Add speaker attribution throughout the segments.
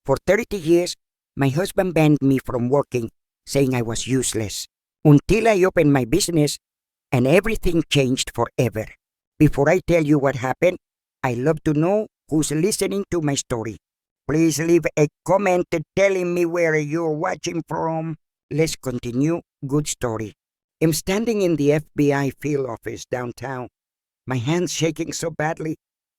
Speaker 1: For 30 years, my husband banned me from working, saying I was useless, until I opened my business and everything changed forever. Before I tell you what happened, I'd love to know who's listening to my story. Please leave a comment telling me where you're watching from. Let's continue. Good story. I'm standing in the FBI field office downtown, my hands shaking so badly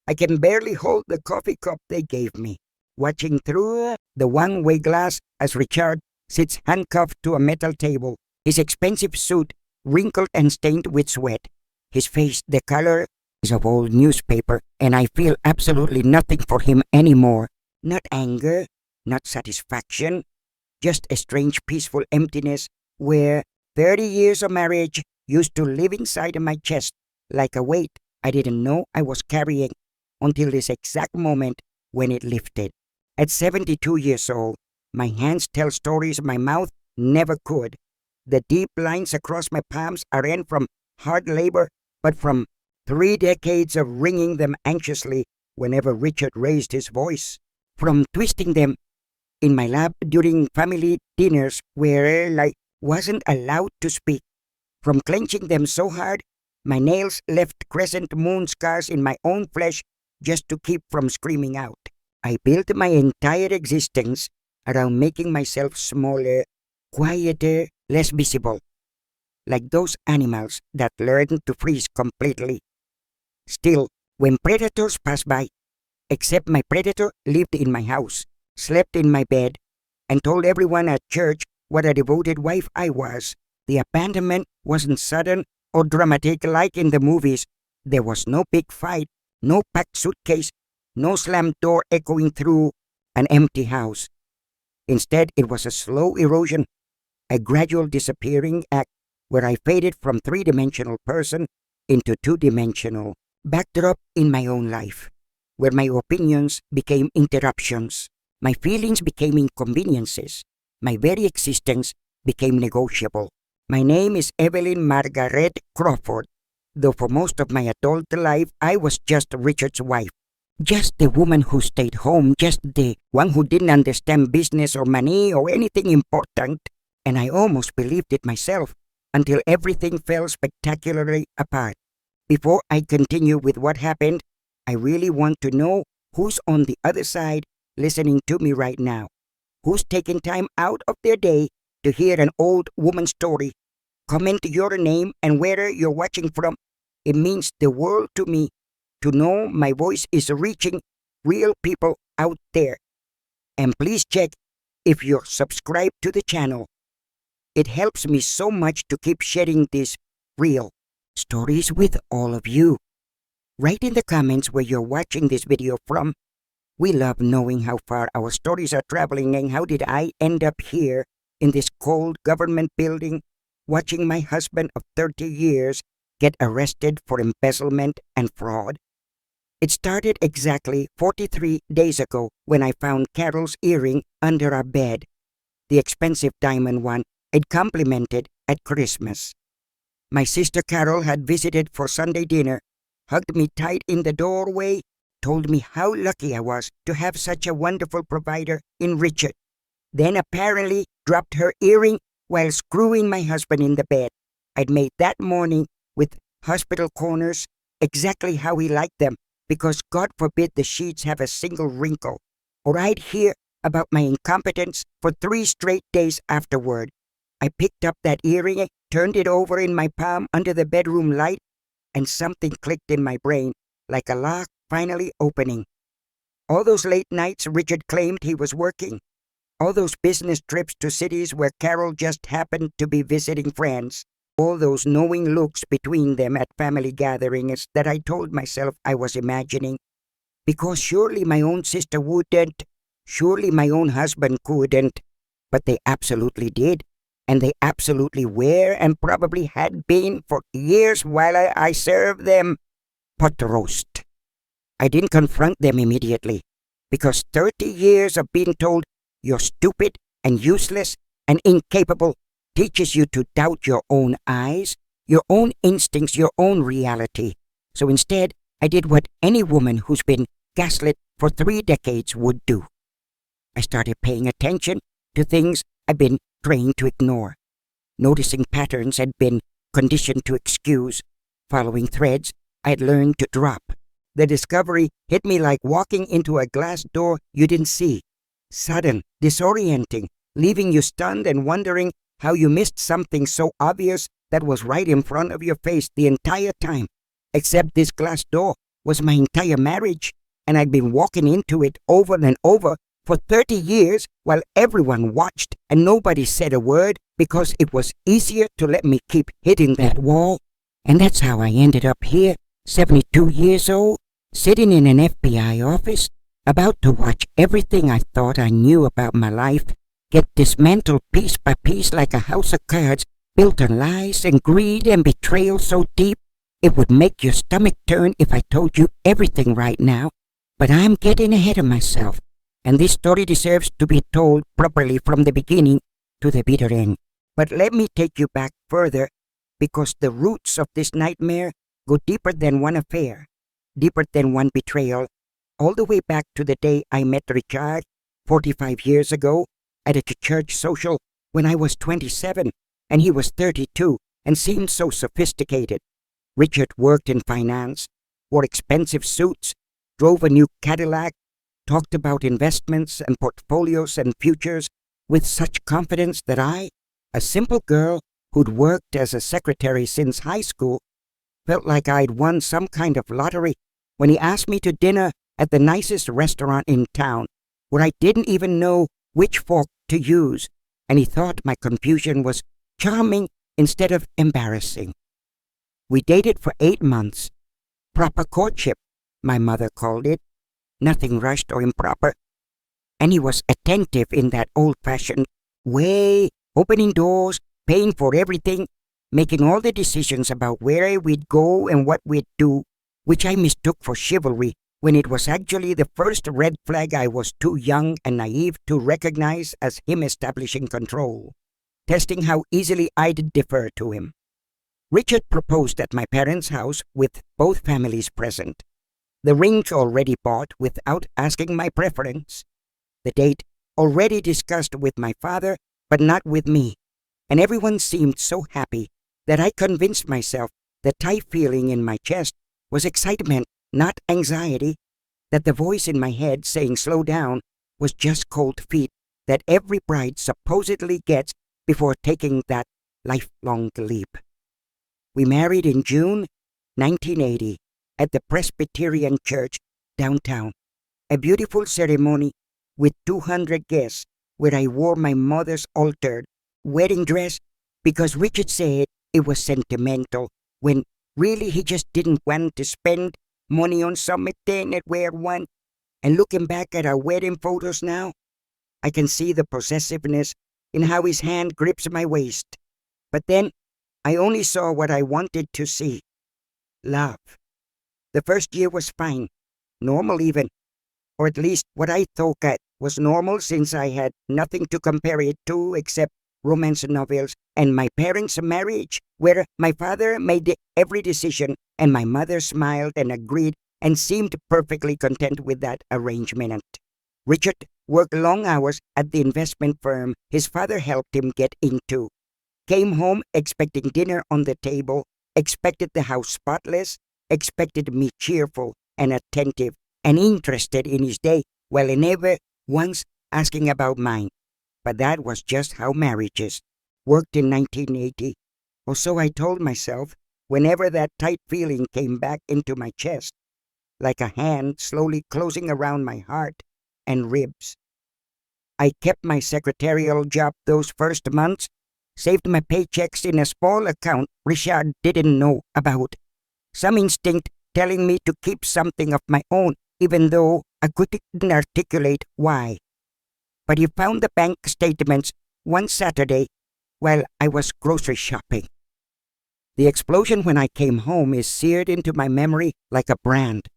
Speaker 1: I can barely hold the coffee cup they gave me, watching through the one-way glass as Richard sits handcuffed to a metal table, his expensive suit wrinkled and stained with sweat, his face the color of old newspaper, and I feel absolutely nothing for him anymore. Not anger, not satisfaction, just a strange peaceful emptiness where 30 years of marriage used to live inside my chest like a weight I didn't know I was carrying until this exact moment when it lifted. At 72 years old, my hands tell stories my mouth never could. The deep lines across my palms aren't from hard labor, but from 3 decades of wringing them anxiously whenever Richard raised his voice. From twisting them in my lap during family dinners where I wasn't allowed to speak. From clenching them so hard, my nails left crescent moon scars in my own flesh just to keep from screaming out. I built my entire existence around making myself smaller, quieter, less visible, like those animals that learn to freeze completely. Still, when predators pass by, except my predator lived in my house, slept in my bed, and told everyone at church what a devoted wife I was. The abandonment wasn't sudden or dramatic like in the movies. There was no big fight, no packed suitcase, no slammed door echoing through an empty house. Instead, it was a slow erosion, a gradual disappearing act where I faded from three-dimensional person into two-dimensional backdrop in my own life, where my opinions became interruptions, my feelings became inconveniences, my very existence became negotiable. My name is Evelyn Margaret Crawford, though for most of my adult life I was just Richard's wife. Just the woman who stayed home, just the one who didn't understand business or money or anything important, and I almost believed it myself until everything fell spectacularly apart. Before I continue with what happened, I really want to know who's on the other side listening to me right now, who's taking time out of their day to hear an old woman's story. Comment your name and where you're watching from. It means the world to me to know my voice is reaching real people out there. And please check if you're subscribed to the channel. It helps me so much to keep sharing these real stories with all of you. Write in the comments where you're watching this video from. We love knowing how far our stories are traveling and how did I end up here in this cold government building watching my husband of 30 years get arrested for embezzlement and fraud. It started exactly 43 days ago when I found Carol's earring under our bed, the expensive diamond one I'd complimented at Christmas. My sister Carol had visited for Sunday dinner, hugged me tight in the doorway, told me how lucky I was to have such a wonderful provider in Richard, then apparently dropped her earring while screwing my husband in the bed I'd made that morning with hospital corners exactly how he liked them, because God forbid the sheets have a single wrinkle, or I'd hear about my incompetence for 3 straight days afterward. I picked up that earring, turned it over in my palm under the bedroom light, and something clicked in my brain, like a lock finally opening. All those late nights Richard claimed he was working, all those business trips to cities where Carol just happened to be visiting friends, all those knowing looks between them at family gatherings that I told myself I was imagining. Because surely my own sister wouldn't, surely my own husband couldn't, but they absolutely did, and they absolutely were and probably had been for years while I served them pot roast. I didn't confront them immediately, because 30 years of being told you're stupid and useless and incapable teaches you to doubt your own eyes, your own instincts, your own reality. So instead, I did what any woman who's been gaslit for 3 decades would do. I started paying attention to things I'd been trained to ignore. Noticing patterns I'd been conditioned to excuse. Following threads I'd learned to drop. The discovery hit me like walking into a glass door you didn't see. Sudden, disorienting, leaving you stunned and wondering how you missed something so obvious that was right in front of your face the entire time. Except this glass door was my entire marriage, and I'd been walking into it over and over for 30 years while everyone watched and nobody said a word because it was easier to let me keep hitting that wall. And that's how I ended up here, 72 years old, sitting in an FBI office, about to watch everything I thought I knew about my life get dismantled piece by piece like a house of cards built on lies and greed and betrayal so deep it would make your stomach turn if I told you everything right now. But I'm getting ahead of myself, and this story deserves to be told properly from the beginning to the bitter end. But let me take you back further, because the roots of this nightmare go deeper than one affair, deeper than one betrayal, all the way back to the day I met Richard 45 years ago at a church social when I was 27 and he was 32 and seemed so sophisticated. Richard worked in finance, wore expensive suits, drove a new Cadillac, talked about investments and portfolios and futures with such confidence that I, a simple girl who'd worked as a secretary since high school, felt like I'd won some kind of lottery when he asked me to dinner at the nicest restaurant in town, where I didn't even know which fork to use, and he thought my confusion was charming instead of embarrassing. We dated for 8 months. Proper courtship, my mother called it. Nothing rushed or improper. And he was attentive in that old-fashioned way, opening doors, paying for everything, making all the decisions about where we'd go and what we'd do, which I mistook for chivalry when it was actually the first red flag I was too young and naive to recognize as him establishing control, testing how easily I'd defer to him. Richard proposed at my parents' house with both families present. The rings already bought without asking my preference. The date already discussed with my father, but not with me. And everyone seemed so happy that I convinced myself the tight feeling in my chest was excitement, not anxiety, that the voice in my head saying slow down was just cold feet that every bride supposedly gets before taking that lifelong leap. We married in June 1980 at the Presbyterian Church downtown, a beautiful ceremony with 200 guests where I wore my mother's altered wedding dress because Richard said it was sentimental when really he just didn't want to spend money on something and wear one. And looking back at our wedding photos now, I can see the possessiveness in how his hand grips my waist. But then I only saw what I wanted to see. Love. The first year was fine, normal even, or at least what I thought was normal since I had nothing to compare it to except romance novels and my parents' marriage, where my father made every decision and my mother smiled and agreed and seemed perfectly content with that arrangement. Richard worked long hours at the investment firm his father helped him get into. Came home expecting dinner on the table, expected the house spotless, expected me cheerful and attentive and interested in his day, while never once asking about mine. But that was just how marriage is. Worked in 1980, or so I told myself whenever that tight feeling came back into my chest, like a hand slowly closing around my heart and ribs. I kept my secretarial job those first months, saved my paychecks in a small account Richard didn't know about. Some instinct telling me to keep something of my own, even though I couldn't articulate why. But he found the bank statements one Saturday while I was grocery shopping. The explosion when I came home is seared into my memory like a brand.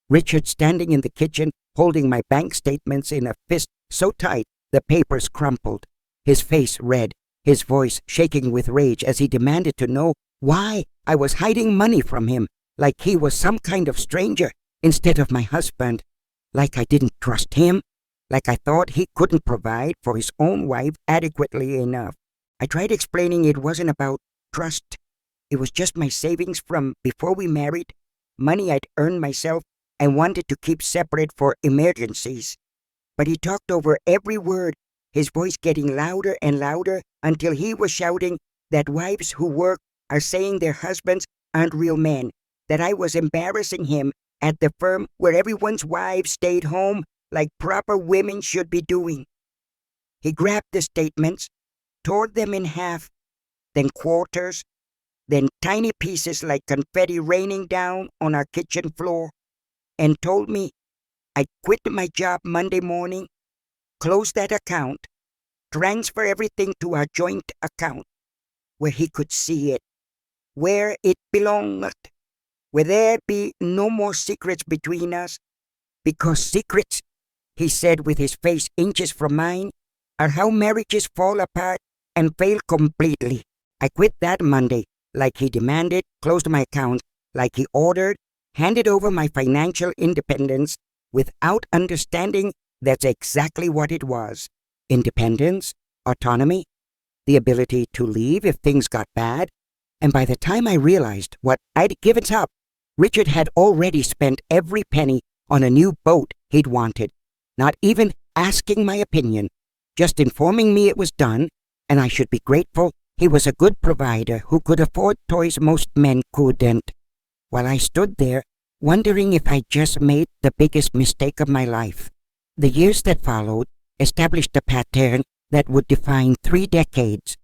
Speaker 1: Richard standing in the kitchen holding my bank statements in a fist so tight the papers crumpled, his face red, his voice shaking with rage as he demanded to know why I was hiding money from him, like he was some kind of stranger instead of my husband, like I didn't trust him, like I thought he couldn't provide for his own wife adequately enough. I tried explaining it wasn't about trust. It was just my savings from before we married, money I'd earned myself and wanted to keep separate for emergencies. But he talked over every word, his voice getting louder and louder until he was shouting that wives who work are saying their husbands aren't real men, that I was embarrassing him at the firm where everyone's wives stayed home like proper women should be doing. He grabbed the statements, tore them in half, then quarters, then tiny pieces like confetti raining down on our kitchen floor, and told me I'd quit my job Monday morning, close that account, transfer everything to our joint account, where he could see it, where it belonged, where there'd be no more secrets between us, because secrets, he said with his face inches from mine, are how marriages fall apart and fail completely. I quit that Monday, like he demanded, closed my account, like he ordered, handed over my financial independence without understanding that's exactly what it was. Independence, autonomy, the ability to leave if things got bad. And by the time I realized what I'd given up, Richard had already spent every penny on a new boat he'd wanted, not even asking my opinion, just informing me it was done, and I should be grateful he was a good provider who could afford toys most men couldn't. While I stood there, wondering if I'd just made the biggest mistake of my life. The years that followed established a pattern that would define 3 decades.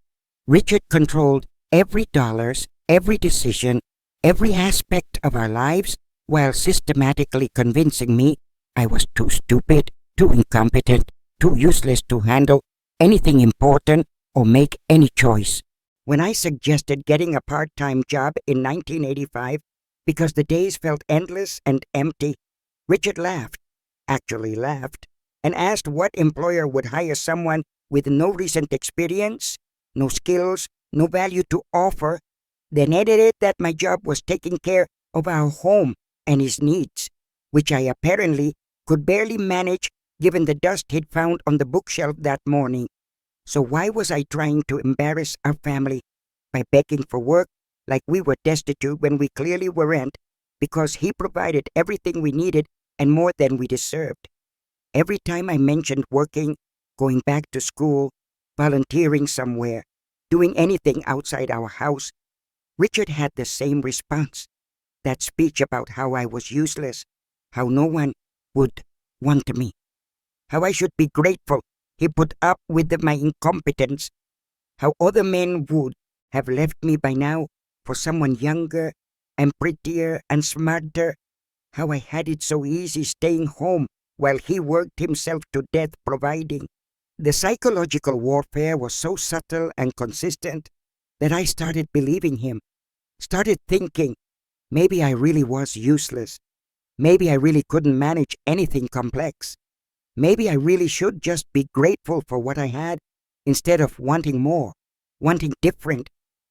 Speaker 1: Richard controlled every dollar, every decision, every aspect of our lives, while systematically convincing me I was too stupid, too incompetent, too useless to handle anything important or make any choice. When I suggested getting a part-time job in 1985 because the days felt endless and empty, Richard laughed, actually laughed, and asked what employer would hire someone with no recent experience, no skills, no value to offer, then edited that my job was taking care of our home and his needs, which I apparently could barely manage given the dust he'd found on the bookshelf that morning. So why was I trying to embarrass our family by begging for work like we were destitute when we clearly weren't, because he provided everything we needed and more than we deserved? Every time I mentioned working, going back to school, volunteering somewhere, doing anything outside our house, Richard had the same response. That speech about how I was useless, how no one would want me, how I should be grateful he put up with my incompetence, how other men would have left me by now for someone younger and prettier and smarter, how I had it so easy staying home while he worked himself to death providing. The psychological warfare was so subtle and consistent that I started believing him, started thinking maybe I really was useless, maybe I really couldn't manage anything complex, maybe I really should just be grateful for what I had instead of wanting more, wanting different,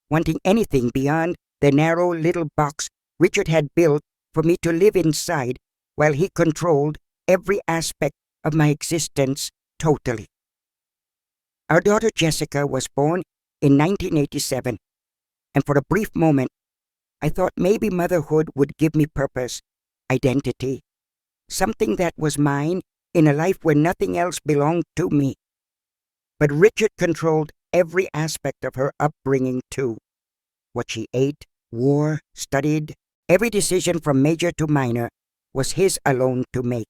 Speaker 1: wanting anything beyond the narrow little box Richard had built for me to live inside while he controlled every aspect of my existence totally. Our daughter Jessica was born in 1987, and for a brief moment, I thought maybe motherhood would give me purpose, identity, something that was mine in a life where nothing else belonged to me. But Richard controlled every aspect of her upbringing too. What she ate, wore, studied, every decision from major to minor was his alone to make,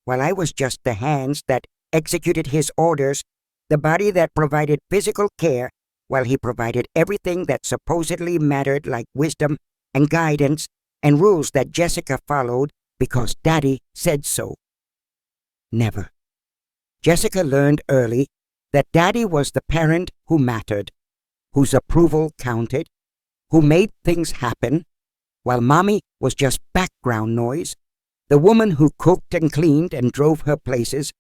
Speaker 1: while I was just the hands that executed his orders, the body that provided physical care, while he provided everything that supposedly mattered like wisdom and guidance and rules that Jessica followed because Daddy said so. Never. Jessica learned early that Daddy was the parent who mattered, whose approval counted, who made things happen, while Mommy was just background noise, the woman who cooked and cleaned and drove her places,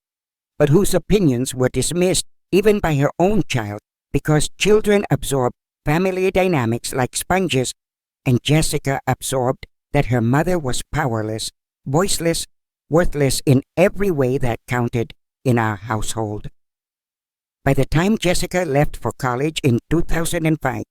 Speaker 1: but whose opinions were dismissed even by her own child because children absorb family dynamics like sponges, and Jessica absorbed that her mother was powerless, voiceless, worthless in every way that counted, in our household. By the time Jessica left for college in 2005,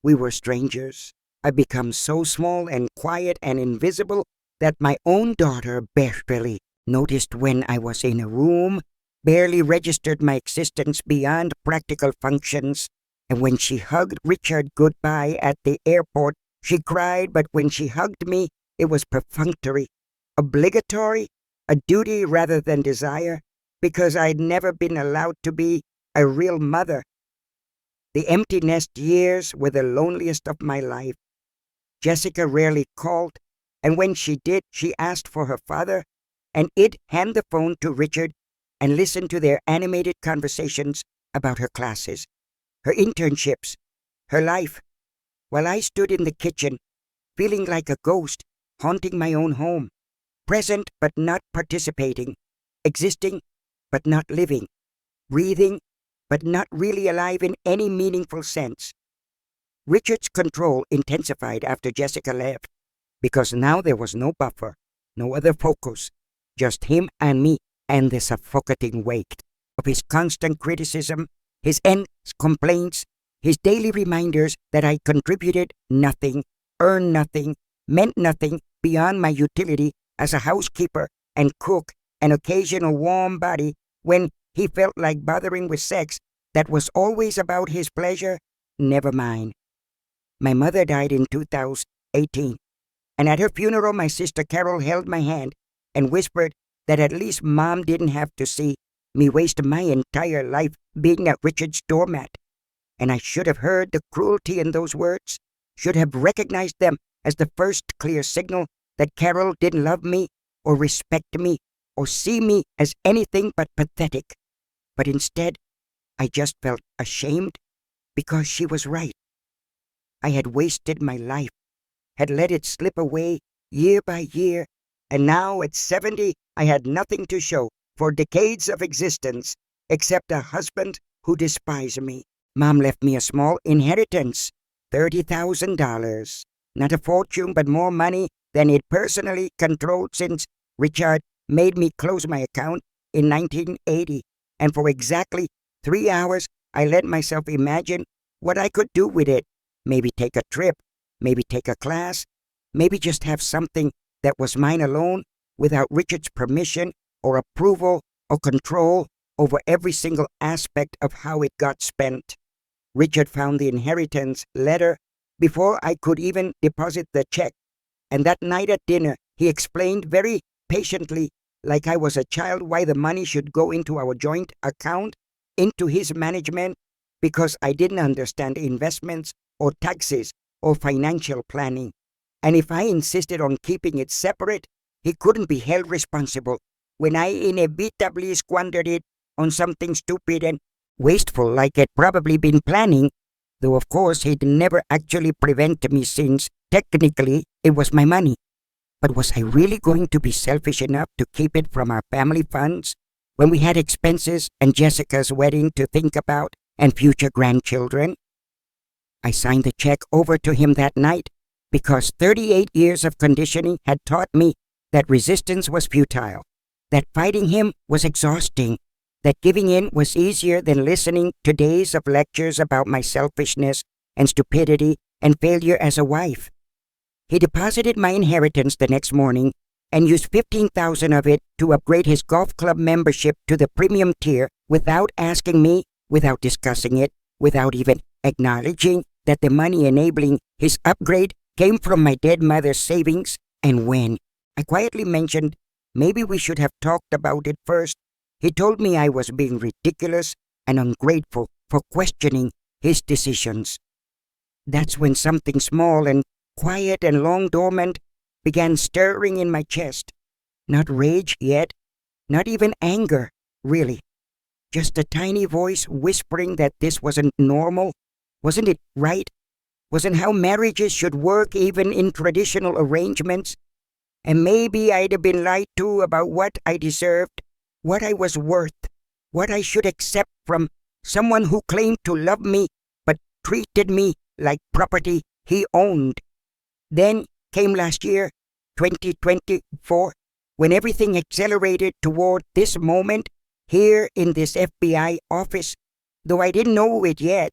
Speaker 1: we were strangers. I become so small and quiet and invisible that my own daughter barely noticed when I was in a room, barely registered my existence beyond practical functions, and when she hugged Richard goodbye at the airport, she cried, but when she hugged me, it was perfunctory, obligatory, a duty rather than desire, because I'd never been allowed to be a real mother. The empty nest years were the loneliest of my life. Jessica rarely called, and when she did, she asked for her father, and I'd hand the phone to Richard and listen to their animated conversations about her classes, her internships, her life, while I stood in the kitchen, feeling like a ghost, haunting my own home, present but not participating, existing but not living, breathing but not really alive in any meaningful sense. Richard's control intensified after Jessica left, because now there was no buffer, no other focus, just him and me and the suffocating weight of his constant criticism, his endless complaints, his daily reminders that I contributed nothing, earned nothing, meant nothing beyond my utility as a housekeeper and cook and occasional warm body when he felt like bothering with sex that was always about his pleasure, never mine. My mother died in 2018, and at her funeral my sister Carol held my hand and whispered that at least Mom didn't have to see me waste my entire life being a Richard's doormat. And I should have heard the cruelty in those words, should have recognized them as the first clear signal that Carol didn't love me or respect me or see me as anything but pathetic. But instead, I just felt ashamed because she was right. I had wasted my life, had let it slip away year by year, and now at 70 I had nothing to show for decades of existence except a husband who despised me. Mom left me a small inheritance, $30,000. Not a fortune, but more money than it personally controlled since Richard made me close my account in 1980. And for exactly 3 hours, I let myself imagine what I could do with it. Maybe take a trip, maybe take a class, maybe just have something that was mine alone without Richard's permission or approval or control over every single aspect of how it got spent. Richard found the inheritance letter before I could even deposit the check, and that night at dinner he explained very patiently, like I was a child, why the money should go into our joint account, into his management, because I didn't understand investments or taxes or financial planning. And if I insisted on keeping it separate, he couldn't be held responsible when I inevitably squandered it on something stupid and wasteful like I'd probably been planning, though of course he'd never actually prevent me since technically it was my money. But was I really going to be selfish enough to keep it from our family funds when we had expenses and Jessica's wedding to think about and future grandchildren? I signed the check over to him that night because 38 years of conditioning had taught me that resistance was futile, that fighting him was exhausting, that giving in was easier than listening to days of lectures about my selfishness and stupidity and failure as a wife. He deposited my inheritance the next morning and used $15,000 of it to upgrade his golf club membership to the premium tier without asking me, without discussing it, without even acknowledging that the money enabling his upgrade came from my dead mother's savings. And when I quietly mentioned maybe we should have talked about it first, he told me I was being ridiculous and ungrateful for questioning his decisions. That's when something small and quiet and long dormant began stirring in my chest. Not rage yet, not even anger, really. Just a tiny voice whispering that this wasn't normal, wasn't it right, wasn't how marriages should work even in traditional arrangements, and maybe I'd have been lied to about what I deserved, what I was worth, what I should accept from someone who claimed to love me but treated me like property he owned. Then came last year, 2024, when everything accelerated toward this moment here in this FBI office, though I didn't know it yet,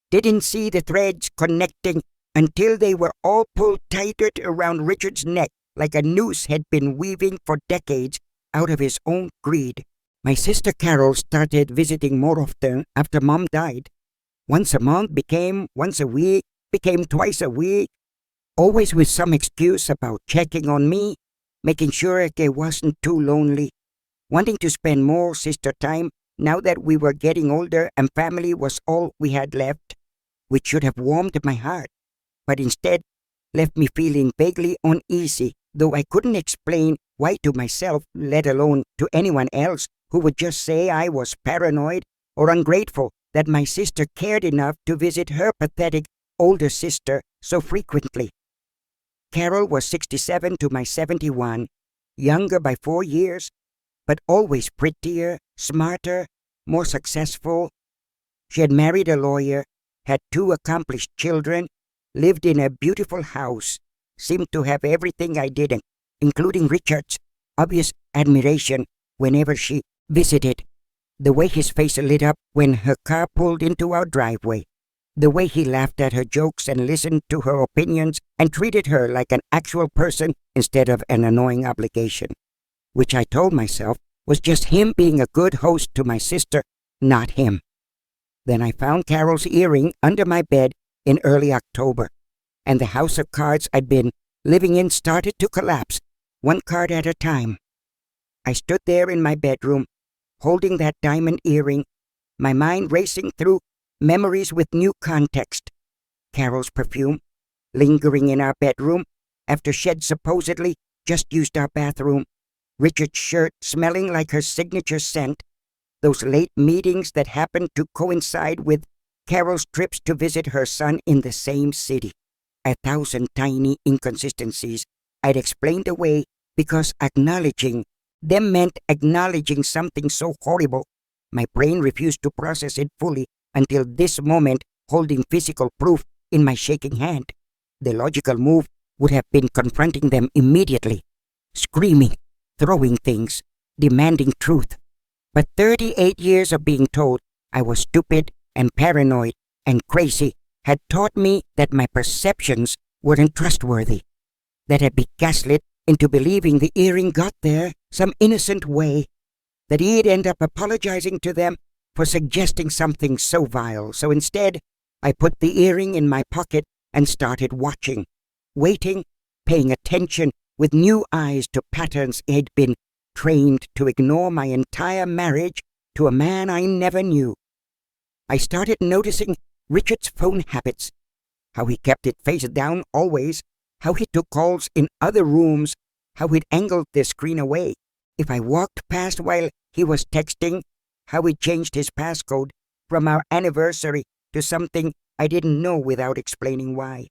Speaker 1: didn't see the threads connecting until they were all pulled tighter around Richard's neck like a noose had been weaving for decades out of his own greed. My sister Carol started visiting more often after Mom died. Once a month became once a week, became twice a week, always with some excuse about checking on me, making sure I wasn't too lonely, wanting to spend more sister time now that we were getting older and family was all we had left, which should have warmed my heart, but instead left me feeling vaguely uneasy, though I couldn't explain why to myself, let alone to anyone else who would just say I was paranoid or ungrateful that my sister cared enough to visit her pathetic older sister so frequently. Carol was 67 to my 71, younger by 4 years, but always prettier, smarter, more successful. She had married a lawyer, had 2 accomplished children, lived in a beautiful house, seemed to have everything I didn't, including Richard's obvious admiration whenever she visited, the way his face lit up when her car pulled into our driveway, the way he laughed at her jokes and listened to her opinions and treated her like an actual person instead of an annoying obligation, which I told myself was just him being a good host to my sister, not him. Then I found Carol's earring under my bed in early October, and the house of cards I'd been living in started to collapse, one card at a time. I stood there in my bedroom, holding that diamond earring, my mind racing through memories with new context. Carol's perfume, lingering in our bedroom after she'd supposedly just used our bathroom, Richard's shirt smelling like her signature scent, those late meetings that happened to coincide with Carol's trips to visit her son in the same city. 1,000 tiny inconsistencies I'd explained away because acknowledging them meant acknowledging something so horrible. My brain refused to process it fully until this moment, holding physical proof in my shaking hand. The logical move would have been confronting them immediately, screaming, throwing things, demanding truth. But 38 years of being told I was stupid and paranoid and crazy had taught me that my perceptions weren't trustworthy, that I'd be gaslit into believing the earring got there some innocent way, that he'd end up apologizing to them for suggesting something so vile. So instead, I put the earring in my pocket and started watching, waiting, paying attention with new eyes to patterns I'd been trained to ignore my entire marriage to a man I never knew. I started noticing Richard's phone habits, how he kept it face down always, how he took calls in other rooms, how he'd angled the screen away if I walked past while he was texting, how he changed his passcode from our anniversary to something I didn't know without explaining why.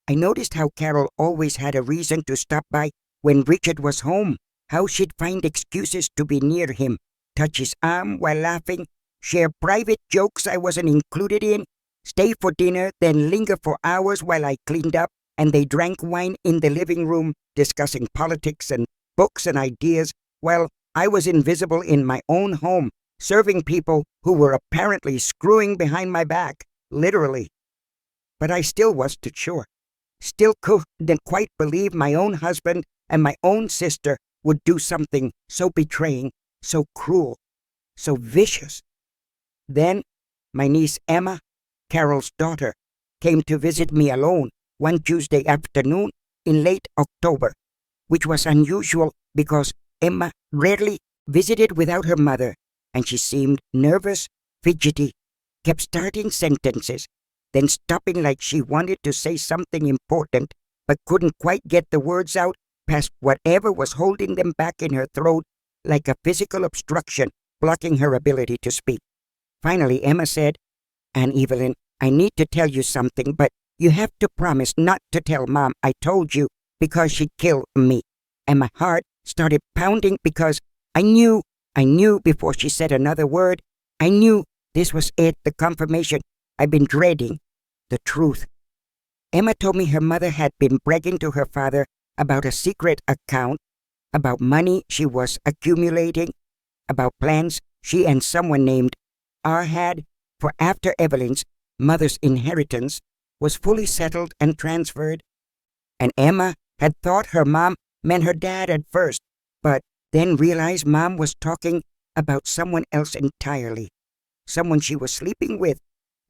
Speaker 1: I noticed how Carol always had a reason to stop by when Richard was home, how she'd find excuses to be near him, touch his arm while laughing, share private jokes I wasn't included in, stay for dinner, then linger for hours while I cleaned up and they drank wine in the living room, discussing politics and books and ideas, while I was invisible in my own home, serving people who were apparently screwing behind my back, literally. But I still wasn't sure, still couldn't quite believe my own husband and my own sister would do something so betraying, so cruel, so vicious. Then my niece Emma, Carol's daughter, came to visit me alone one Tuesday afternoon in late October, which was unusual because Emma rarely visited without her mother, and she seemed nervous, fidgety, kept starting sentences, then stopping like she wanted to say something important but couldn't quite get the words out past whatever was holding them back in her throat like a physical obstruction blocking her ability to speak. Finally, Emma said, "Aunt Evelyn, I need to tell you something, but you have to promise not to tell Mom I told you because she'd kill me." And my heart started pounding because I knew before she said another word, I knew this was it, the confirmation I'd been dreading, the truth. Emma told me her mother had been bragging to her father about a secret account, about money she was accumulating, about plans she and someone named R had for after Evelyn's mother's inheritance was fully settled and transferred. And Emma had thought her mom meant her dad at first, but then realized Mom was talking about someone else entirely. Someone she was sleeping with.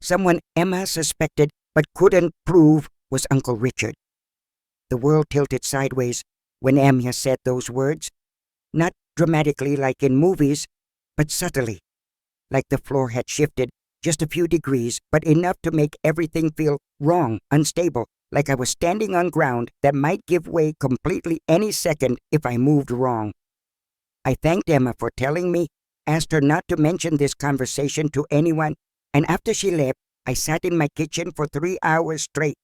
Speaker 1: Someone Emma suspected but couldn't prove was Uncle Richard. The world tilted sideways when Emma said those words. Not dramatically like in movies, but subtly. Like the floor had shifted just a few degrees, but enough to make everything feel wrong, unstable, like I was standing on ground that might give way completely any second if I moved wrong. I thanked Emma for telling me, asked her not to mention this conversation to anyone, and after she left, I sat in my kitchen for 3 hours straight,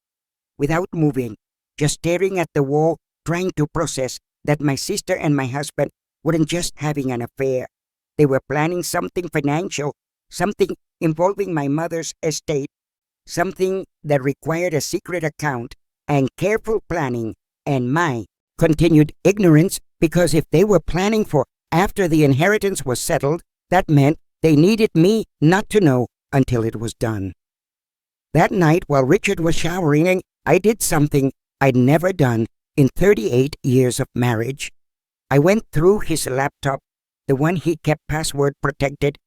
Speaker 1: without moving, just staring at the wall, trying to process that my sister and my husband weren't just having an affair. They were planning something financial, something involving my mother's estate, something that required a secret account and careful planning, and my continued ignorance, because if they were planning for after the inheritance was settled, that meant they needed me not to know until it was done. That night, while Richard was showering, I did something I'd never done in 38 years of marriage. I went through his laptop, the one he kept password protected,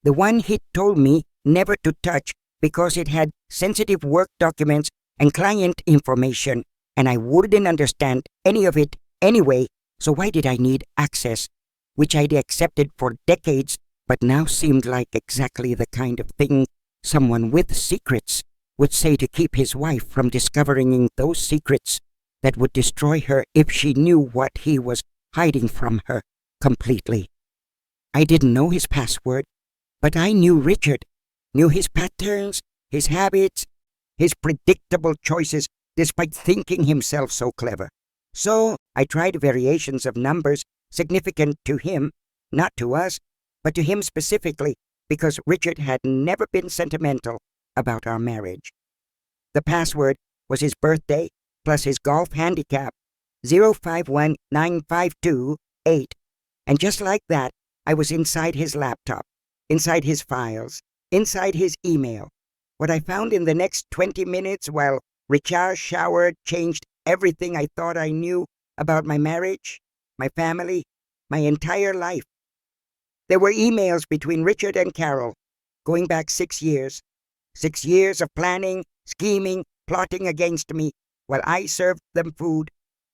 Speaker 1: the one he told me never to touch because it had sensitive work documents and client information, and I wouldn't understand any of it anyway, so why did I need access, which I'd accepted for decades, but now seemed like exactly the kind of thing someone with secrets would say to keep his wife from discovering those secrets that would destroy her if she knew what he was hiding from her completely. I didn't know his password, but I knew Richard, knew his patterns, his habits, his predictable choices, despite thinking himself so clever. So I tried variations of numbers significant to him, not to us, but to him specifically, because Richard had never been sentimental about our marriage. The password was his birthday plus his golf handicap, 051952-8, and just like that, I was inside his laptop, inside his files, inside his email. What I found in the next 20 minutes while Richard showered changed everything I thought I knew about my marriage, my family, my entire life. There were emails between Richard and Carol, going back 6 years. 6 years of planning, scheming, plotting against me while I served them food.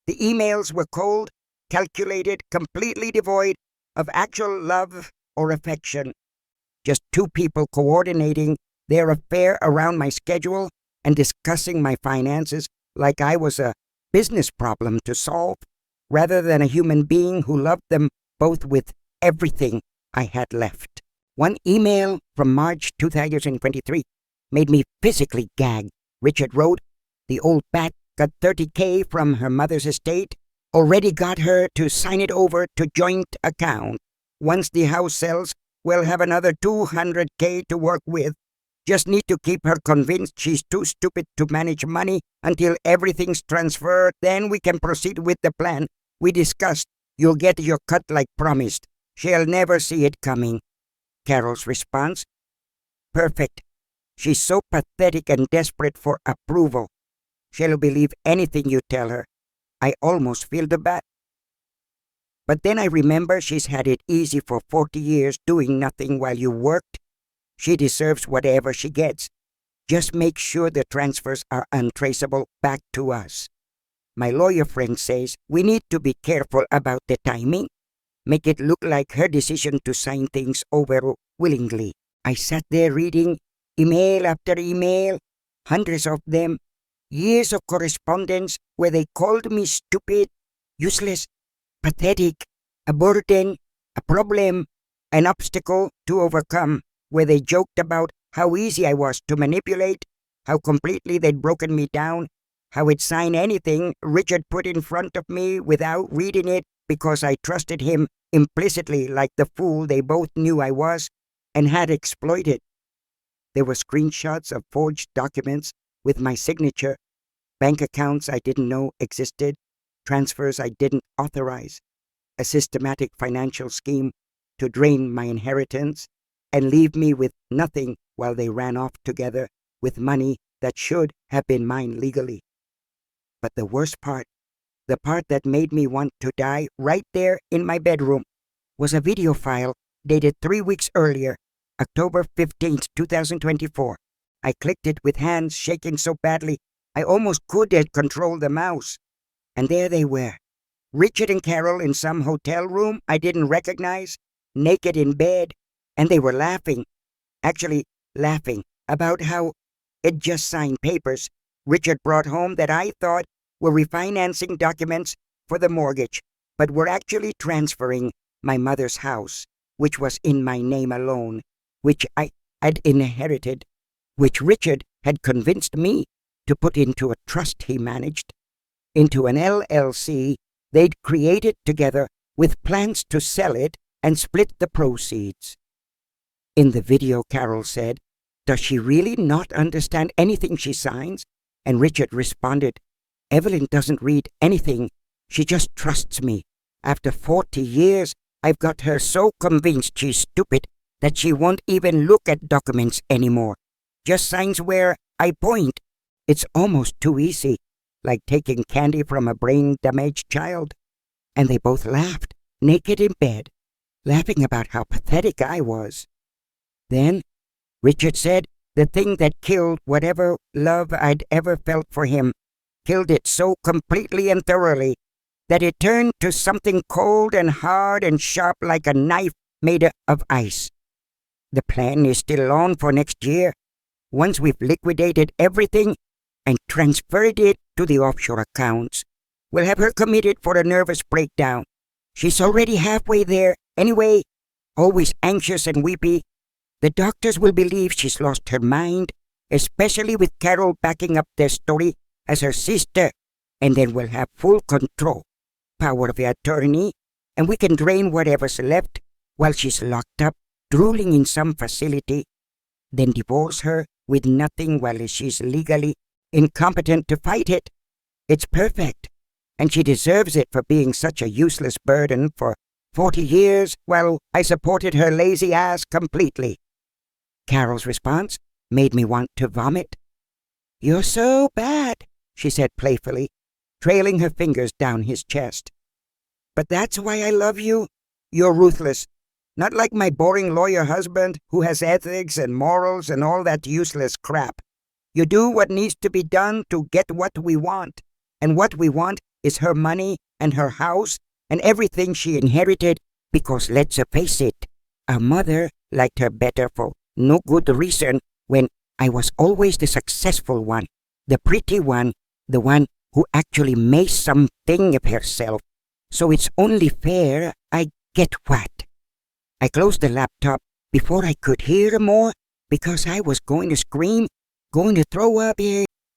Speaker 1: The emails were cold, calculated, completely devoid of actual love or affection. Just two people coordinating their affair around my schedule and discussing my finances like I was a business problem to solve, rather than a human being who loved them both with everything I had left. One email from March 2023 made me physically gag. Richard wrote, "The old bat got $30K from her mother's estate, already got her to sign it over to joint account. Once the house sells, we'll have another $200K to work with. Just need to keep her convinced she's too stupid to manage money until everything's transferred. Then we can proceed with the plan we discussed. You'll get your cut like promised. She'll never see it coming." Carol's response, "Perfect. She's so pathetic and desperate for approval. She'll believe anything you tell her. I almost feel the bad. But then I remember she's had it easy for 40 years doing nothing while you worked. She deserves whatever she gets. Just make sure the transfers are untraceable back to us. My lawyer friend says we need to be careful about the timing. Make it look like her decision to sign things over willingly." I sat there reading email after email, hundreds of them, years of correspondence where they called me stupid, useless, pathetic, a burden, a problem, an obstacle to overcome, where they joked about how easy I was to manipulate, how completely they'd broken me down, how I'd sign anything Richard put in front of me without reading it because I trusted him implicitly like the fool they both knew I was and had exploited. There were screenshots of forged documents with my signature, bank accounts I didn't know existed, transfers I didn't authorize, a systematic financial scheme to drain my inheritance and leave me with nothing while they ran off together with money that should have been mine legally. But the worst part, the part that made me want to die right there in my bedroom, was a video file dated 3 weeks earlier, October 15th, 2024. I clicked it with hands shaking so badly I almost couldn't control the mouse. And there they were, Richard and Carol in some hotel room I didn't recognize, naked in bed, and they were laughing, actually laughing, about how it just signed papers Richard brought home that I thought were refinancing documents for the mortgage, but were actually transferring my mother's house, which was in my name alone, which I had inherited, which Richard had convinced me to put into a trust he managed, into an LLC they'd created together with plans to sell it and split the proceeds. In the video, Carol said, "Does she really not understand anything she signs?" And Richard responded, "Evelyn doesn't read anything. She just trusts me. After 40 years, I've got her so convinced she's stupid that she won't even look at documents anymore. Just signs where I point. It's almost too easy, like taking candy from a brain-damaged child." And they both laughed, naked in bed, laughing about how pathetic I was. Then Richard said the thing that killed whatever love I'd ever felt for him, killed it so completely and thoroughly that it turned to something cold and hard and sharp like a knife made of ice. The plan is still on for next year, once we've liquidated everything and transferred it to the offshore accounts. We'll have her committed for a nervous breakdown. She's already halfway there anyway, always anxious and weepy. The doctors will believe she's lost her mind, especially with Carol backing up their story as her sister, and then we'll have full control, power of the attorney, and we can drain whatever's left while she's locked up, drooling in some facility, then divorce her with nothing while she's legally incompetent to fight it. It's perfect, and she deserves it for being such a useless burden for 40 years while I supported her lazy ass completely. Carol's response made me want to vomit. "You're so bad," she said playfully, trailing her fingers down his chest. "But that's why I love you. You're ruthless. Not like my boring lawyer husband who has ethics and morals and all that useless crap. You do what needs to be done to get what we want. And what we want is her money and her house and everything she inherited because, let's face it, our mother liked her better for no good reason when I was always the successful one, the pretty one, the one who actually made something of herself. So it's only fair I get what?" I closed the laptop before I could hear more because I was going to scream, going to throw up,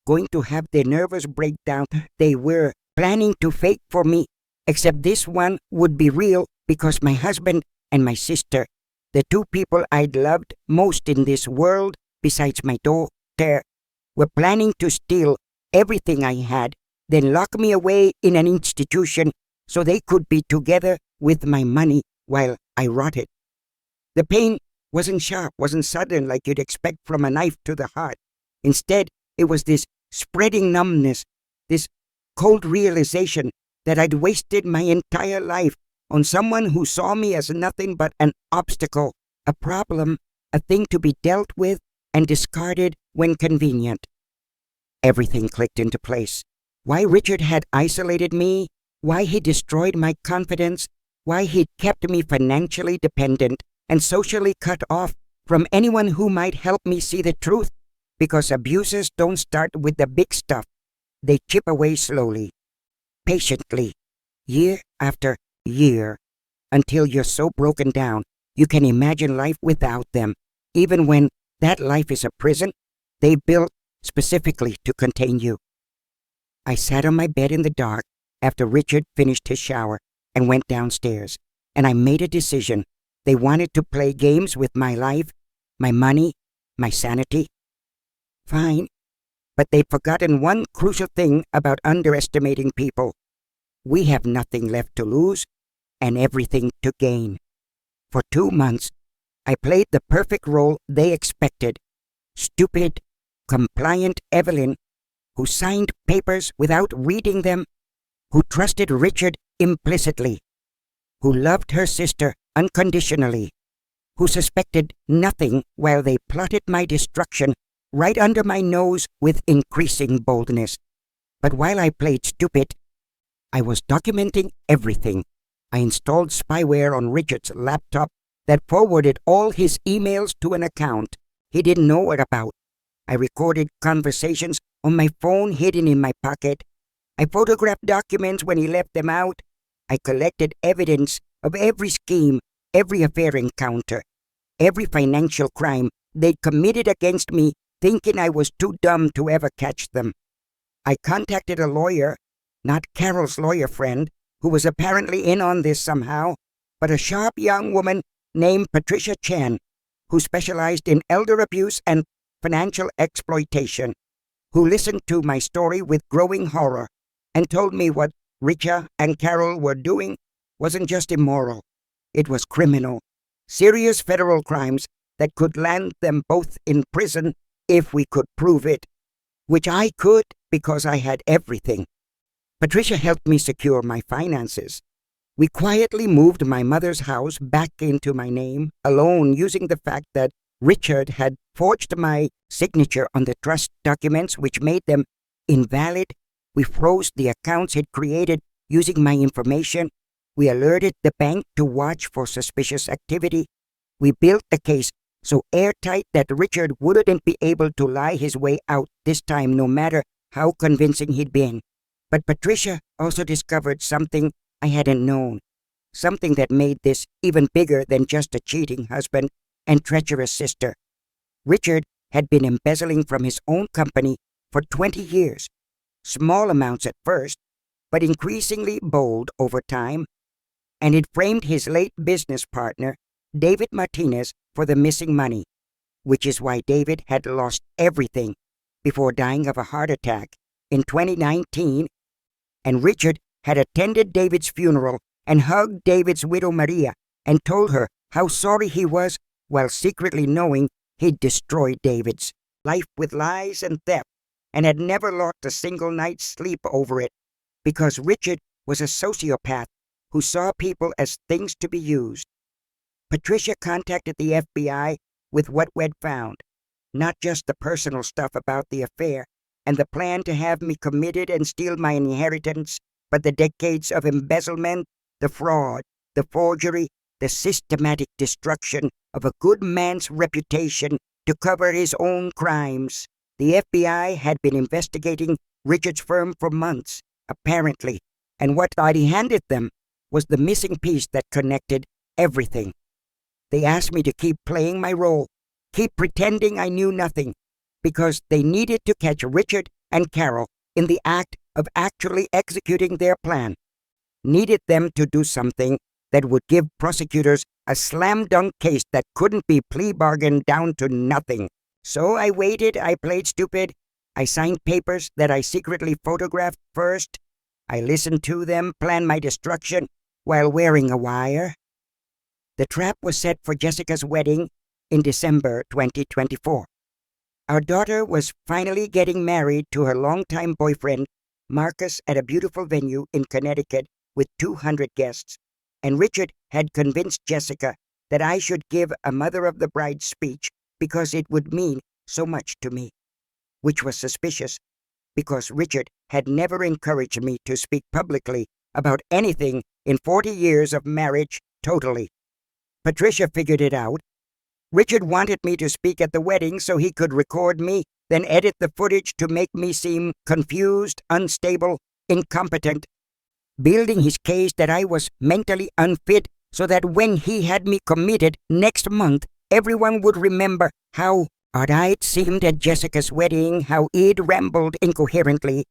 Speaker 1: going to have the nervous breakdown they were planning to fake for me, except this one would be real because my husband and my sister, the two people I'd loved most in this world besides my daughter, were planning to steal everything I had, then lock me away in an institution so they could be together with my money while I rotted. The pain wasn't sharp, wasn't sudden like you'd expect from a knife to the heart. Instead, it was this spreading numbness, this cold realization that I'd wasted my entire life on someone who saw me as nothing but an obstacle, a problem, a thing to be dealt with and discarded when convenient. Everything clicked into place. Why Richard had isolated me, why he destroyed my confidence, why he'd kept me financially dependent and socially cut off from anyone who might help me see the truth, because abuses don't start with the big stuff. They chip away slowly, patiently, year after year, until you're so broken down you can imagine life without them, even when that life is a prison they built specifically to contain you. I sat on my bed in the dark after Richard finished his shower and went downstairs, and I made a decision. They wanted to play games with my life, my money, my sanity. Fine, but they've forgotten one crucial thing about underestimating people. We have nothing left to lose and everything to gain. For 2 months, I played the perfect role they expected. Stupid, compliant Evelyn, who signed papers without reading them, who trusted Richard implicitly, who loved her sister unconditionally, who suspected nothing while they plotted my destruction right under my nose with increasing boldness. But while I played stupid, I was documenting everything. I installed spyware on Richard's laptop that forwarded all his emails to an account he didn't know about. I recorded conversations on my phone hidden in my pocket. I photographed documents when he left them out. I collected evidence of every scheme, every affair encounter, every financial crime they'd committed against me, thinking I was too dumb to ever catch them. I contacted a lawyer, not Carol's lawyer friend, who was apparently in on this somehow, but a sharp young woman named Patricia Chen, who specialized in elder abuse and financial exploitation, who listened to my story with growing horror and told me what Richa and Carol were doing wasn't just immoral, it was criminal, serious federal crimes that could land them both in prison if we could prove it, which I could because I had everything. Patricia helped me secure my finances. We quietly moved my mother's house back into my name, alone, using the fact that Richard had forged my signature on the trust documents, which made them invalid. We froze the accounts he'd created using my information. We alerted the bank to watch for suspicious activity. We built the case so airtight that Richard wouldn't be able to lie his way out this time, no matter how convincing he'd been. But Patricia also discovered something I hadn't known, something that made this even bigger than just a cheating husband and treacherous sister. Richard had been embezzling from his own company for 20 years, small amounts at first, but increasingly bold over time, and it framed his late business partner, David Martinez, for the missing money, which is why David had lost everything before dying of a heart attack in 2019, and Richard had attended David's funeral and hugged David's widow Maria and told her how sorry he was while secretly knowing he'd destroyed David's life with lies and theft and had never lost a single night's sleep over it because Richard was a sociopath who saw people as things to be used. Patricia contacted the FBI with what we'd found, not just the personal stuff about the affair and the plan to have me committed and steal my inheritance, but the decades of embezzlement, the fraud, the forgery, the systematic destruction of a good man's reputation to cover his own crimes. The FBI had been investigating Richard's firm for months, apparently, and what I'd handed them was the missing piece that connected everything. They asked me to keep playing my role, keep pretending I knew nothing, because they needed to catch Richard and Carol in the act of actually executing their plan, needed them to do something that would give prosecutors a slam-dunk case that couldn't be plea bargained down to nothing. So I waited, I played stupid, I signed papers that I secretly photographed first, I listened to them plan my destruction while wearing a wire. The trap was set for Jessica's wedding in December 2024. Our daughter was finally getting married to her longtime boyfriend, Marcus, at a beautiful venue in Connecticut with 200 guests, and Richard had convinced Jessica that I should give a mother of the bride speech because it would mean so much to me, which was suspicious because Richard had never encouraged me to speak publicly about anything in 40 years of marriage totally. Patricia figured it out. Richard wanted me to speak at the wedding so he could record me, then edit the footage to make me seem confused, unstable, incompetent, building his case that I was mentally unfit so that when he had me committed next month, everyone would remember how odd-eyed seemed at Jessica's wedding, how I'd rambled incoherently,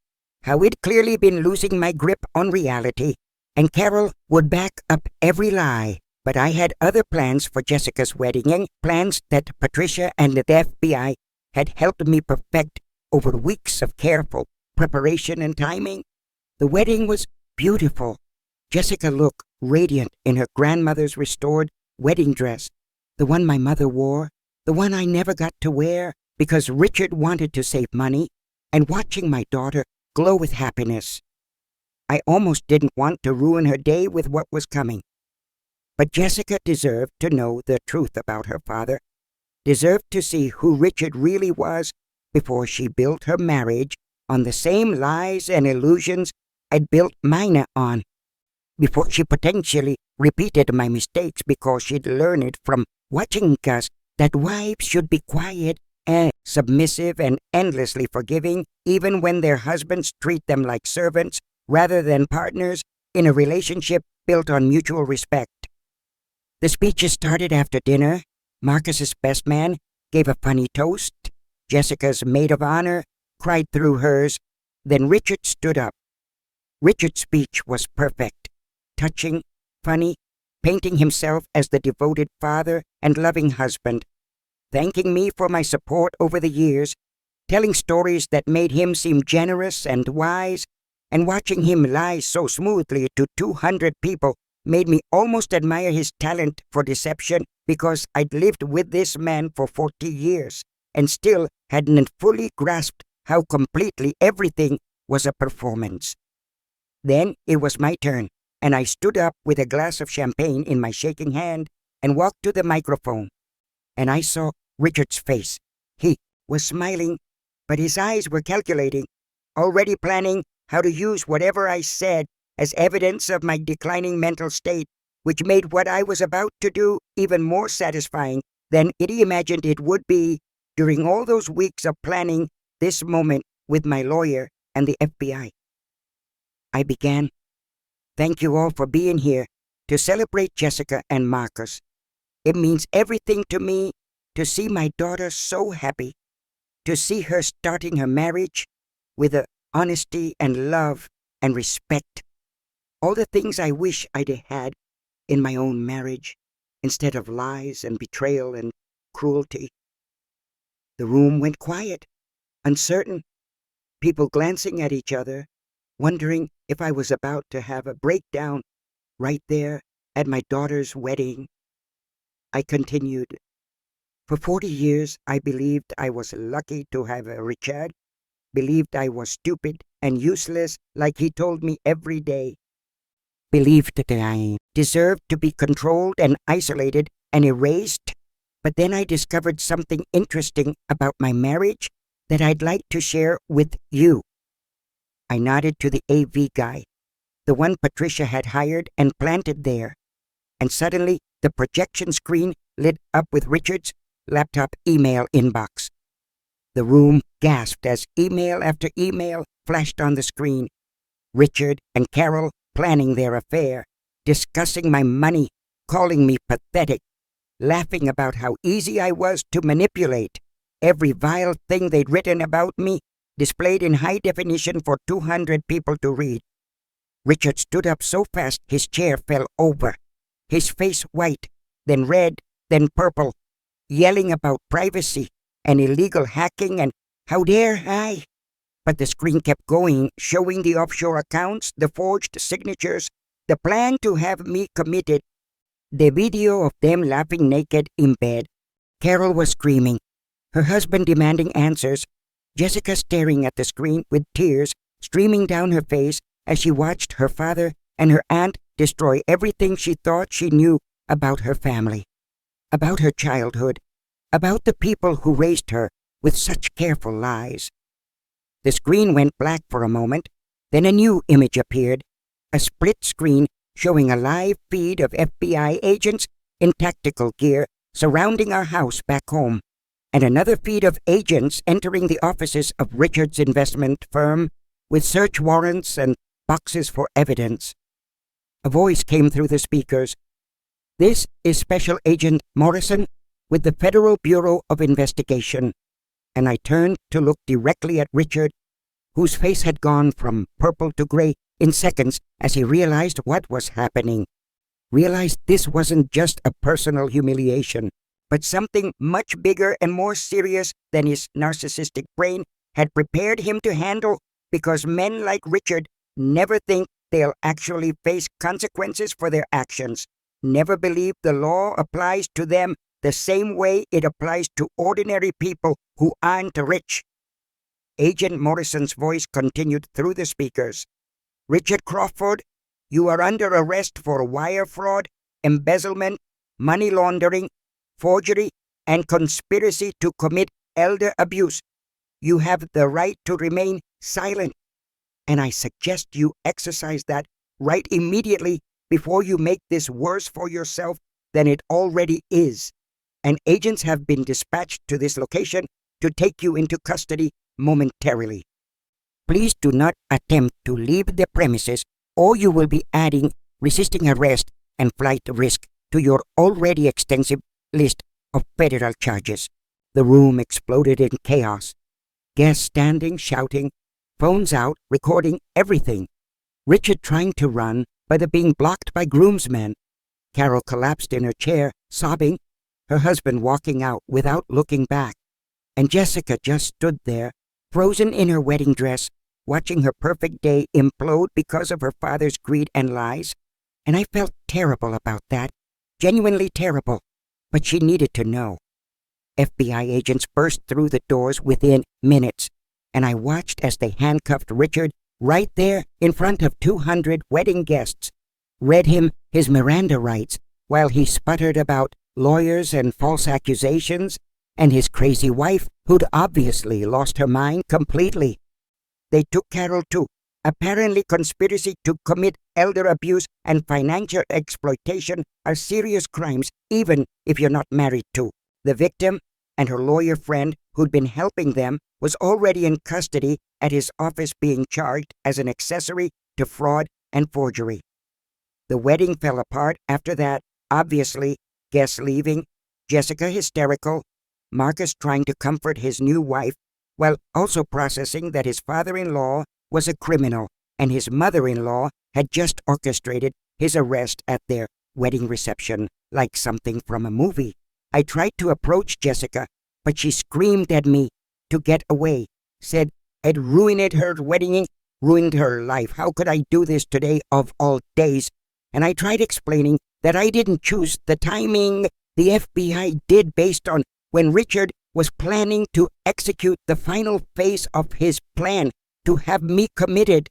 Speaker 1: how I'd clearly been losing my grip on reality, and Carol would back up every lie. But I had other plans for Jessica's wedding, plans that Patricia and the FBI had helped me perfect over weeks of careful preparation and timing. The wedding was beautiful. Jessica looked radiant in her grandmother's restored wedding dress, the one my mother wore, the one I never got to wear because Richard wanted to save money, and watching my daughter glow with happiness. I almost didn't want to ruin her day with what was coming. But Jessica deserved to know the truth about her father, deserved to see who Richard really was before she built her marriage on the same lies and illusions I'd built mine on, before she potentially repeated my mistakes because she'd learned it from watching us that wives should be quiet and submissive and endlessly forgiving even when their husbands treat them like servants rather than partners in a relationship built on mutual respect. The speeches started after dinner. Marcus's best man gave a funny toast. Jessica's maid of honor cried through hers. Then Richard stood up. Richard's speech was perfect, touching, funny, painting himself as the devoted father and loving husband, thanking me for my support over the years, telling stories that made him seem generous and wise, and watching him lie so smoothly to 200 people made me almost admire his talent for deception because I'd lived with this man for 40 years and still hadn't fully grasped how completely everything was a performance. Then it was my turn, and I stood up with a glass of champagne in my shaking hand and walked to the microphone. And I saw Richard's face. He was smiling, but his eyes were calculating, already planning how to use whatever I said as evidence of my declining mental state, which made what I was about to do even more satisfying than it imagined it would be during all those weeks of planning this moment with my lawyer and the FBI. I began, "Thank you all for being here to celebrate Jessica and Marcus. It means everything to me to see my daughter so happy, to see her starting her marriage with the honesty and love and respect. All the things I wish I'd had in my own marriage, instead of lies and betrayal and cruelty." The room went quiet, uncertain, people glancing at each other, wondering if I was about to have a breakdown right there at my daughter's wedding. I continued, "For 40 years I believed I was lucky to have a Richard, believed I was stupid and useless like he told me every day, believed that I deserved to be controlled and isolated and erased. But then I discovered something interesting about my marriage that I'd like to share with you." I nodded to the AV guy, the one Patricia had hired and planted there, and suddenly the projection screen lit up with Richard's laptop email inbox. The room gasped as email after email flashed on the screen. Richard and Carol planning their affair, discussing my money, calling me pathetic, laughing about how easy I was to manipulate, every vile thing they'd written about me displayed in high definition for 200 people to read. Richard stood up so fast his chair fell over, his face white, then red, then purple, yelling about privacy and illegal hacking and how dare I. But the screen kept going, showing the offshore accounts, the forged signatures, the plan to have me committed, the video of them laughing naked in bed. Carol was screaming, her husband demanding answers, Jessica staring at the screen with tears streaming down her face as she watched her father and her aunt destroy everything she thought she knew about her family, about her childhood, about the people who raised her with such careful lies. The screen went black for a moment, then a new image appeared, a split screen showing a live feed of FBI agents in tactical gear surrounding our house back home, and another feed of agents entering the offices of Richard's investment firm with search warrants and boxes for evidence. A voice came through the speakers. "This is Special Agent Morrison with the Federal Bureau of Investigation." And I turned to look directly at Richard, whose face had gone from purple to gray in seconds as he realized what was happening. Realized this wasn't just a personal humiliation, but something much bigger and more serious than his narcissistic brain had prepared him to handle, because men like Richard never think they'll actually face consequences for their actions. never believe the law applies to them the same way it applies to ordinary people who aren't rich. Agent Morrison's voice continued through the speakers. Richard Crawford, you are under arrest for wire fraud, embezzlement, money laundering, forgery, and conspiracy to commit elder abuse. You have the right to remain silent, and I suggest you exercise that right immediately before you make this worse for yourself than it already is. And agents have been dispatched to this location to take you into custody momentarily. Please do not attempt to leave the premises, or you will be adding resisting arrest and flight risk to your already extensive list of federal charges. The room exploded in chaos. Guests standing, shouting, phones out, recording everything. Richard trying to run, but being blocked by groomsmen. Carol collapsed in her chair, sobbing, her husband walking out without looking back. And Jessica just stood there, frozen in her wedding dress, watching her perfect day implode because of her father's greed and lies. And I felt terrible about that, genuinely terrible, but she needed to know. FBI agents burst through the doors within minutes, and I watched as they handcuffed Richard right there in front of 200 wedding guests, read him his Miranda rights while he sputtered about lawyers and false accusations, and his crazy wife, who'd obviously lost her mind completely. They took Carol too. Apparently, conspiracy to commit elder abuse and financial exploitation are serious crimes, even if you're not married to. The victim and her lawyer friend who'd been helping them was already in custody at his office being charged as an accessory to fraud and forgery. The wedding fell apart after that, obviously, guests leaving, Jessica hysterical, Marcus trying to comfort his new wife while also processing that his father-in-law was a criminal and his mother-in-law had just orchestrated his arrest at their wedding reception like something from a movie. I tried to approach Jessica, but she screamed at me to get away, said I'd ruined her wedding, ruined her life. How could I do this today of all days? And I tried explaining that I didn't choose the timing. The FBI did based on when Richard was planning to execute the final phase of his plan to have me committed.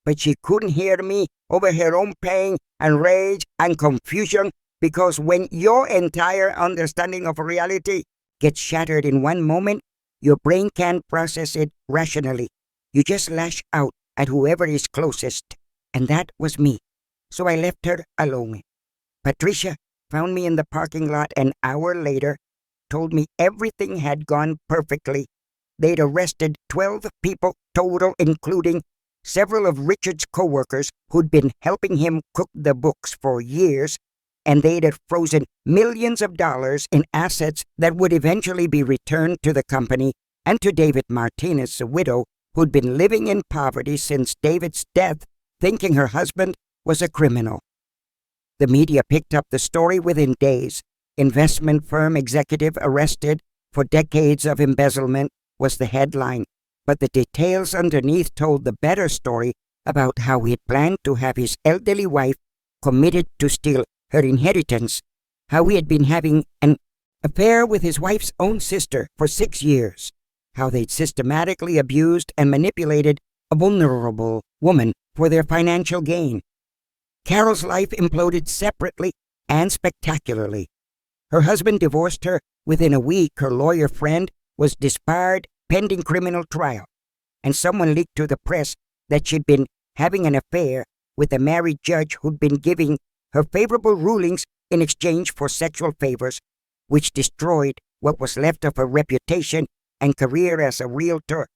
Speaker 1: But she couldn't hear me over her own pain and rage and confusion, because when your entire understanding of reality gets shattered in one moment, your brain can't process it rationally. You just lash out at whoever is closest, and that was me. So I left her alone. Patricia found me in the parking lot an hour later, told me everything had gone perfectly. They'd arrested 12 people total, including several of Richard's co-workers who'd been helping him cook the books for years, and they'd have frozen millions of dollars in assets that would eventually be returned to the company and to David Martinez, a widow who'd been living in poverty since David's death, thinking her husband was a criminal. The media picked up the story within days. Investment firm executive arrested for decades of embezzlement was the headline, but the details underneath told the better story about how he'd planned to have his elderly wife committed to steal her inheritance, how he had been having an affair with his wife's own sister for 6 years, how they'd systematically abused and manipulated a vulnerable woman for their financial gain. Carol's life imploded separately and spectacularly. Her husband divorced her within a week. Her lawyer friend was disbarred pending criminal trial, and someone leaked to the press that she'd been having an affair with a married judge who'd been giving her favorable rulings in exchange for sexual favors, which destroyed what was left of her reputation and career as a realtor,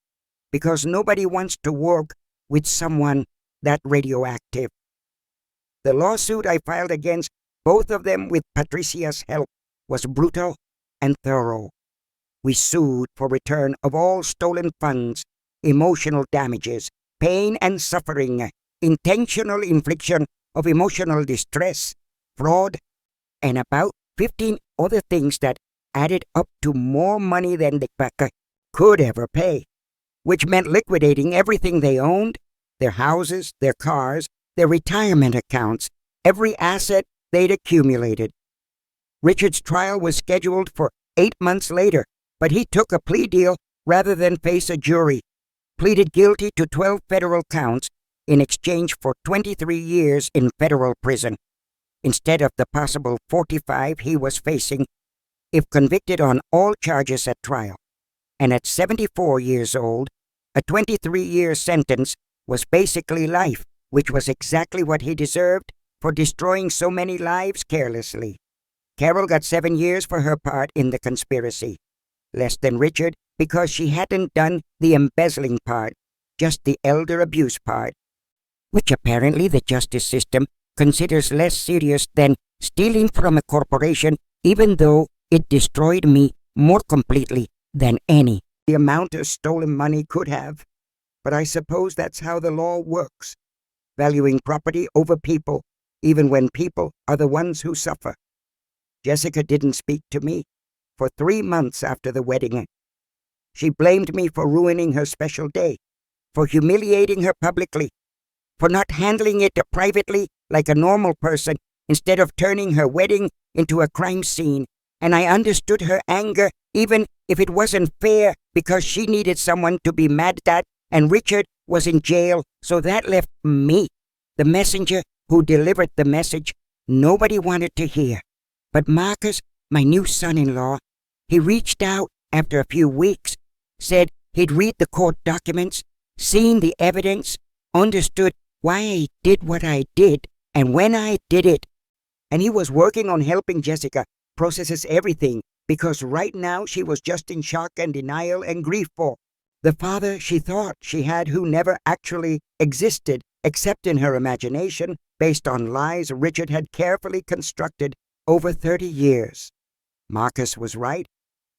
Speaker 1: because nobody wants to work with someone that radioactive. The lawsuit I filed against both of them with Patricia's help was brutal and thorough. We sued for return of all stolen funds, emotional damages, pain and suffering, intentional infliction of emotional distress, fraud, and about 15 other things that added up to more money than the packer could ever pay, which meant liquidating everything they owned, their houses, their cars, their retirement accounts, every asset they'd accumulated. Richard's trial was scheduled for 8 months later, but he took a plea deal rather than face a jury, pleaded guilty to 12 federal counts in exchange for 23 years in federal prison, instead of the possible 45 he was facing if convicted on all charges at trial. And at 74 years old, a 23-year sentence was basically life, which was exactly what he deserved for destroying so many lives carelessly. Carol got 7 years for her part in the conspiracy, less than Richard because she hadn't done the embezzling part, just the elder abuse part, which apparently the justice system considers less serious than stealing from a corporation, even though it destroyed me more completely than any the amount of stolen money could have. But I suppose that's how the law works, valuing property over people, even when people are the ones who suffer. Jessica didn't speak to me for 3 months after the wedding. She blamed me for ruining her special day, for humiliating her publicly, for not handling it privately like a normal person instead of turning her wedding into a crime scene. And I understood her anger, even if it wasn't fair, because she needed someone to be mad at, and Richard was in jail, so that left me, the messenger who delivered the message nobody wanted to hear. But Marcus, my new son-in-law, he reached out after a few weeks, said he'd read the court documents, seen the evidence, understood why I did what I did and when I did it. And he was working on helping Jessica process everything, because right now she was just in shock and denial and grief for the father she thought she had, who never actually existed except in her imagination based on lies Richard had carefully constructed over 30 years. Marcus was right.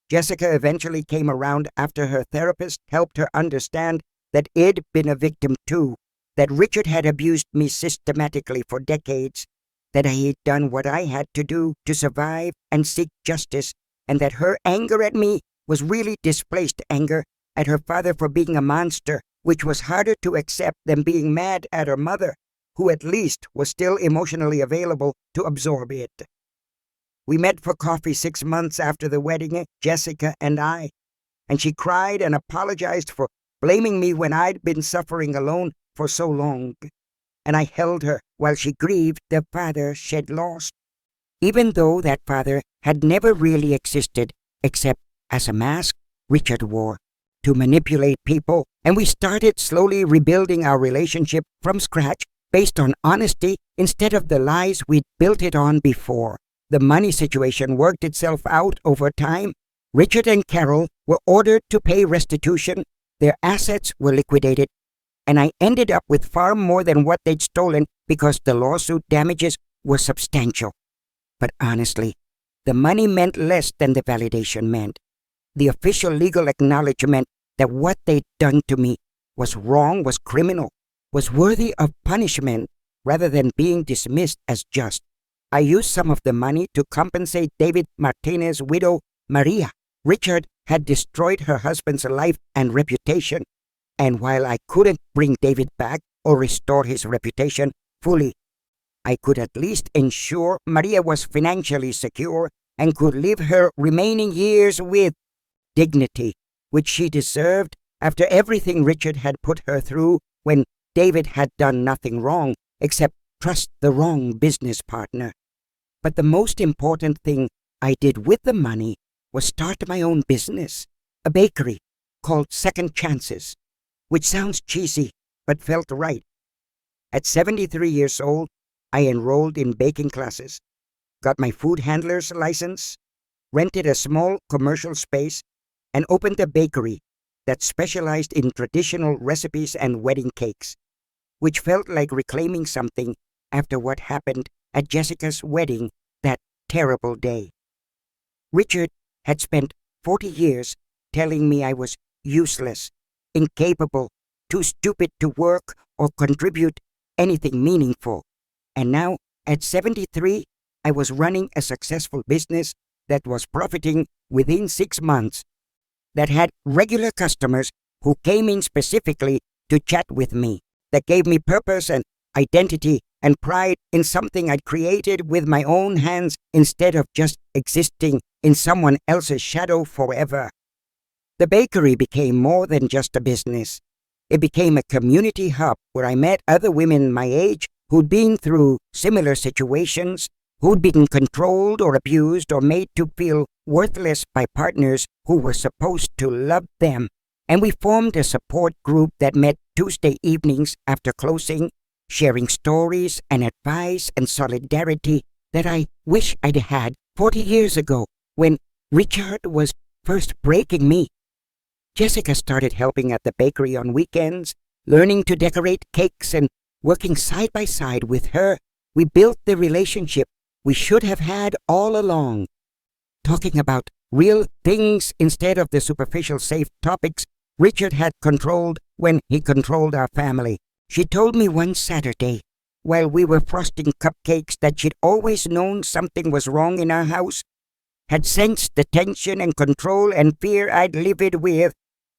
Speaker 1: Jessica eventually came around after her therapist helped her understand that I'd been a victim too, that Richard had abused me systematically for decades, that I had done what I had to do to survive and seek justice, and that her anger at me was really displaced anger at her father for being a monster, which was harder to accept than being mad at her mother, who at least was still emotionally available to absorb it. We met for coffee 6 months after the wedding, Jessica and I, and she cried and apologized for blaming me when I'd been suffering alone for so long. And I held her while she grieved the father she'd lost, even though that father had never really existed except as a mask Richard wore to manipulate people, and we started slowly rebuilding our relationship from scratch based on honesty instead of the lies we'd built it on before. The money situation worked itself out over time. Richard and Carol were ordered to pay restitution, their assets were liquidated, and I ended up with far more than what they'd stolen because the lawsuit damages were substantial. But honestly, the money meant less than the validation meant. The official legal acknowledgement that what they'd done to me was wrong, was criminal, was worthy of punishment rather than being dismissed as just. I used some of the money to compensate David Martinez's widow, Maria. Richard had destroyed her husband's life and reputation, and while I couldn't bring David back or restore his reputation fully, I could at least ensure Maria was financially secure and could live her remaining years with dignity, which she deserved after everything Richard had put her through when David had done nothing wrong except trust the wrong business partner. But the most important thing I did with the money was start my own business, a bakery called Second Chances, which sounds cheesy but felt right. At 73 years old, I enrolled in baking classes, got my food handler's license, rented a small commercial space, and opened a bakery that specialized in traditional recipes and wedding cakes, which felt like reclaiming something after what happened at Jessica's wedding that terrible day. Richard had spent 40 years telling me I was useless, incapable, too stupid to work or contribute anything meaningful. And now, at 73, I was running a successful business that was profiting within 6 months, that had regular customers who came in specifically to chat with me, that gave me purpose and identity and pride in something I'd created with my own hands instead of just existing in someone else's shadow forever. The bakery became more than just a business. It became a community hub where I met other women my age who'd been through similar situations, who'd been controlled or abused or made to feel worthless by partners who were supposed to love them. And we formed a support group that met Tuesday evenings after closing, sharing stories and advice and solidarity that I wish I'd had 40 years ago when Richard was first breaking me. Jessica started helping at the bakery on weekends, learning to decorate cakes, and working side by side with her, we built the relationship we should have had all along. Talking about real things instead of the superficial safe topics Richard had controlled when he controlled our family. She told me one Saturday, while we were frosting cupcakes, that she'd always known something was wrong in our house, had sensed the tension and control and fear I'd lived with,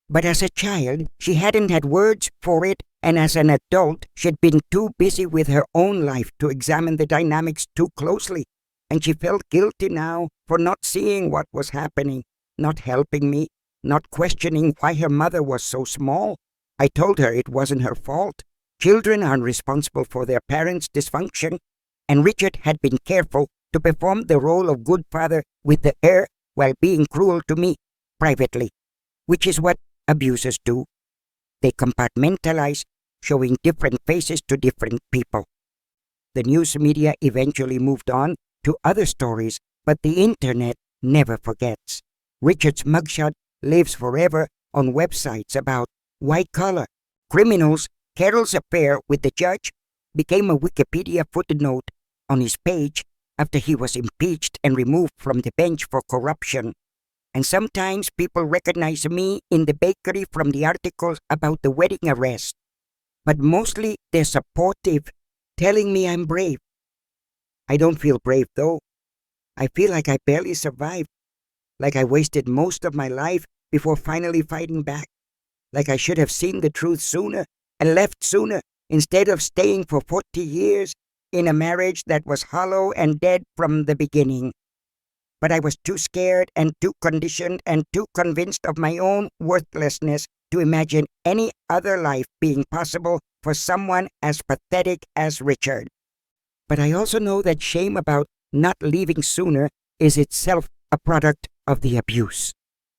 Speaker 1: but as a child, she hadn't had words for it, and as an adult, she'd been too busy with her own life to examine the dynamics too closely, and she felt guilty now for not seeing what was happening, not helping me, not questioning why her mother was so small. I told her it wasn't her fault. Children aren't responsible for their parents' dysfunction, and Richard had been careful to perform the role of good father with the heir while being cruel to me privately, which is what abusers do. They compartmentalize, showing different faces to different people. The news media eventually moved on to other stories, but the internet never forgets. Richard's mugshot lives forever on websites about white collar criminals. Carol's affair with the judge became a Wikipedia footnote on his page after he was impeached and removed from the bench for corruption. And sometimes people recognize me in the bakery from the articles about the wedding arrest. But mostly they're supportive, telling me I'm brave. I don't feel brave though. I feel like I barely survived, like I wasted most of my life before finally fighting back, like I should have seen the truth sooner and left sooner instead of staying for 40 years in a marriage that was hollow and dead from the beginning. But I was too scared and too conditioned and too convinced of my own worthlessness to imagine any other life being possible for someone as pathetic as Richard. But I also know that shame about not leaving sooner is itself a product of the abuse.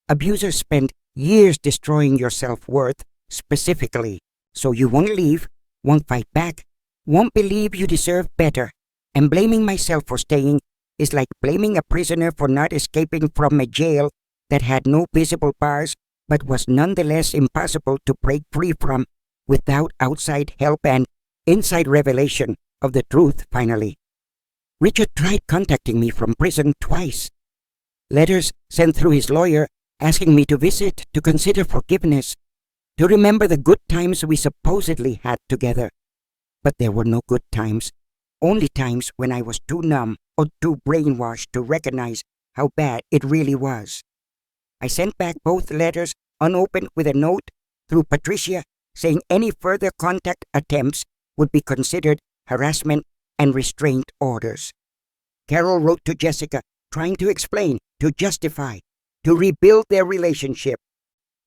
Speaker 1: Abusers spend years destroying your self-worth specifically, so you won't leave, won't fight back, won't believe you deserve better, and blaming myself for staying is like blaming a prisoner for not escaping from a jail that had no visible bars but was nonetheless impossible to break free from without outside help and inside revelation of the truth finally. Richard tried contacting me from prison twice. Letters sent through his lawyer asking me to visit, to consider forgiveness, to remember the good times we supposedly had together. But there were no good times, only times when I was too numb or too brainwashed to recognize how bad it really was. I sent back both letters unopened with a note through Patricia saying any further contact attempts would be considered harassment and restraint orders. Carol wrote to Jessica trying to explain, to justify, to rebuild their relationship.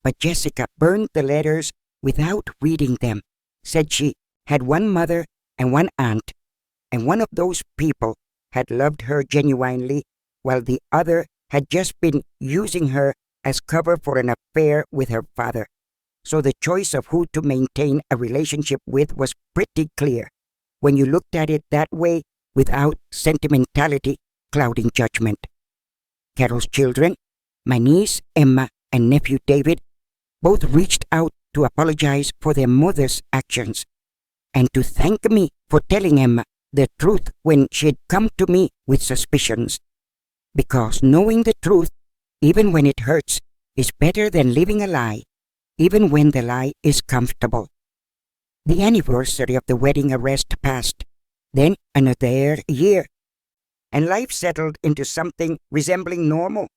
Speaker 1: But Jessica burned the letters without reading them, said she had one mother and one aunt, and one of those people had loved her genuinely, while the other had just been using her as cover for an affair with her father. So the choice of who to maintain a relationship with was pretty clear when you looked at it that way without sentimentality clouding judgment. Carol's children, my niece Emma and nephew David, both reached out to apologize for their mother's actions and to thank me for telling Emma the truth when she had come to me with suspicions. Because knowing the truth, even when it hurts, is better than living a lie, even when the lie is comfortable. The anniversary of the wedding arrest passed, then another year, and life settled into something resembling normal,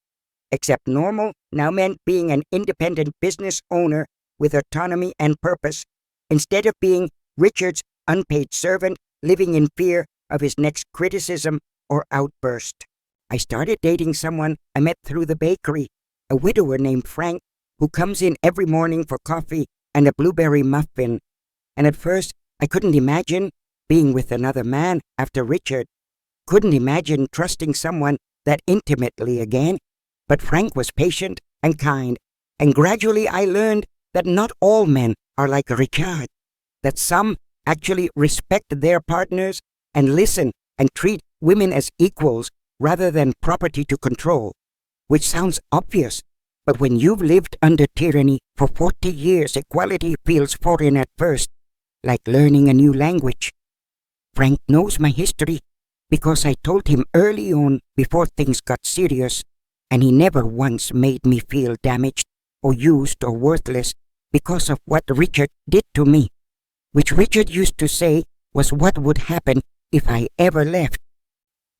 Speaker 1: except normal now meant being an independent business owner with autonomy and purpose, instead of being Richard's unpaid servant living in fear of his next criticism or outburst. I started dating someone I met through the bakery, a widower named Frank, who comes in every morning for coffee and a blueberry muffin. And at first, I couldn't imagine being with another man after Richard. Couldn't imagine trusting someone that intimately again. But Frank was patient and kind, and gradually I learned that not all men are like Richard, that some actually respect their partners and listen and treat women as equals rather than property to control, which sounds obvious, but when you've lived under tyranny for 40 years, equality feels foreign at first, like learning a new language. Frank knows my history because I told him early on before things got serious, and he never once made me feel damaged or used or worthless because of what Richard did to me, which Richard used to say was what would happen if I ever left,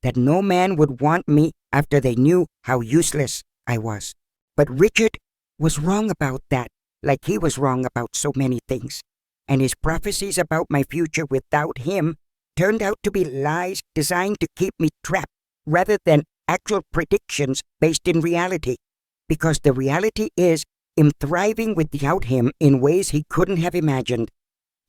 Speaker 1: that no man would want me after they knew how useless I was. But Richard was wrong about that, like he was wrong about so many things, and his prophecies about my future without him turned out to be lies designed to keep me trapped rather than actual predictions based in reality, because the reality is I'm thriving without him in ways he couldn't have imagined.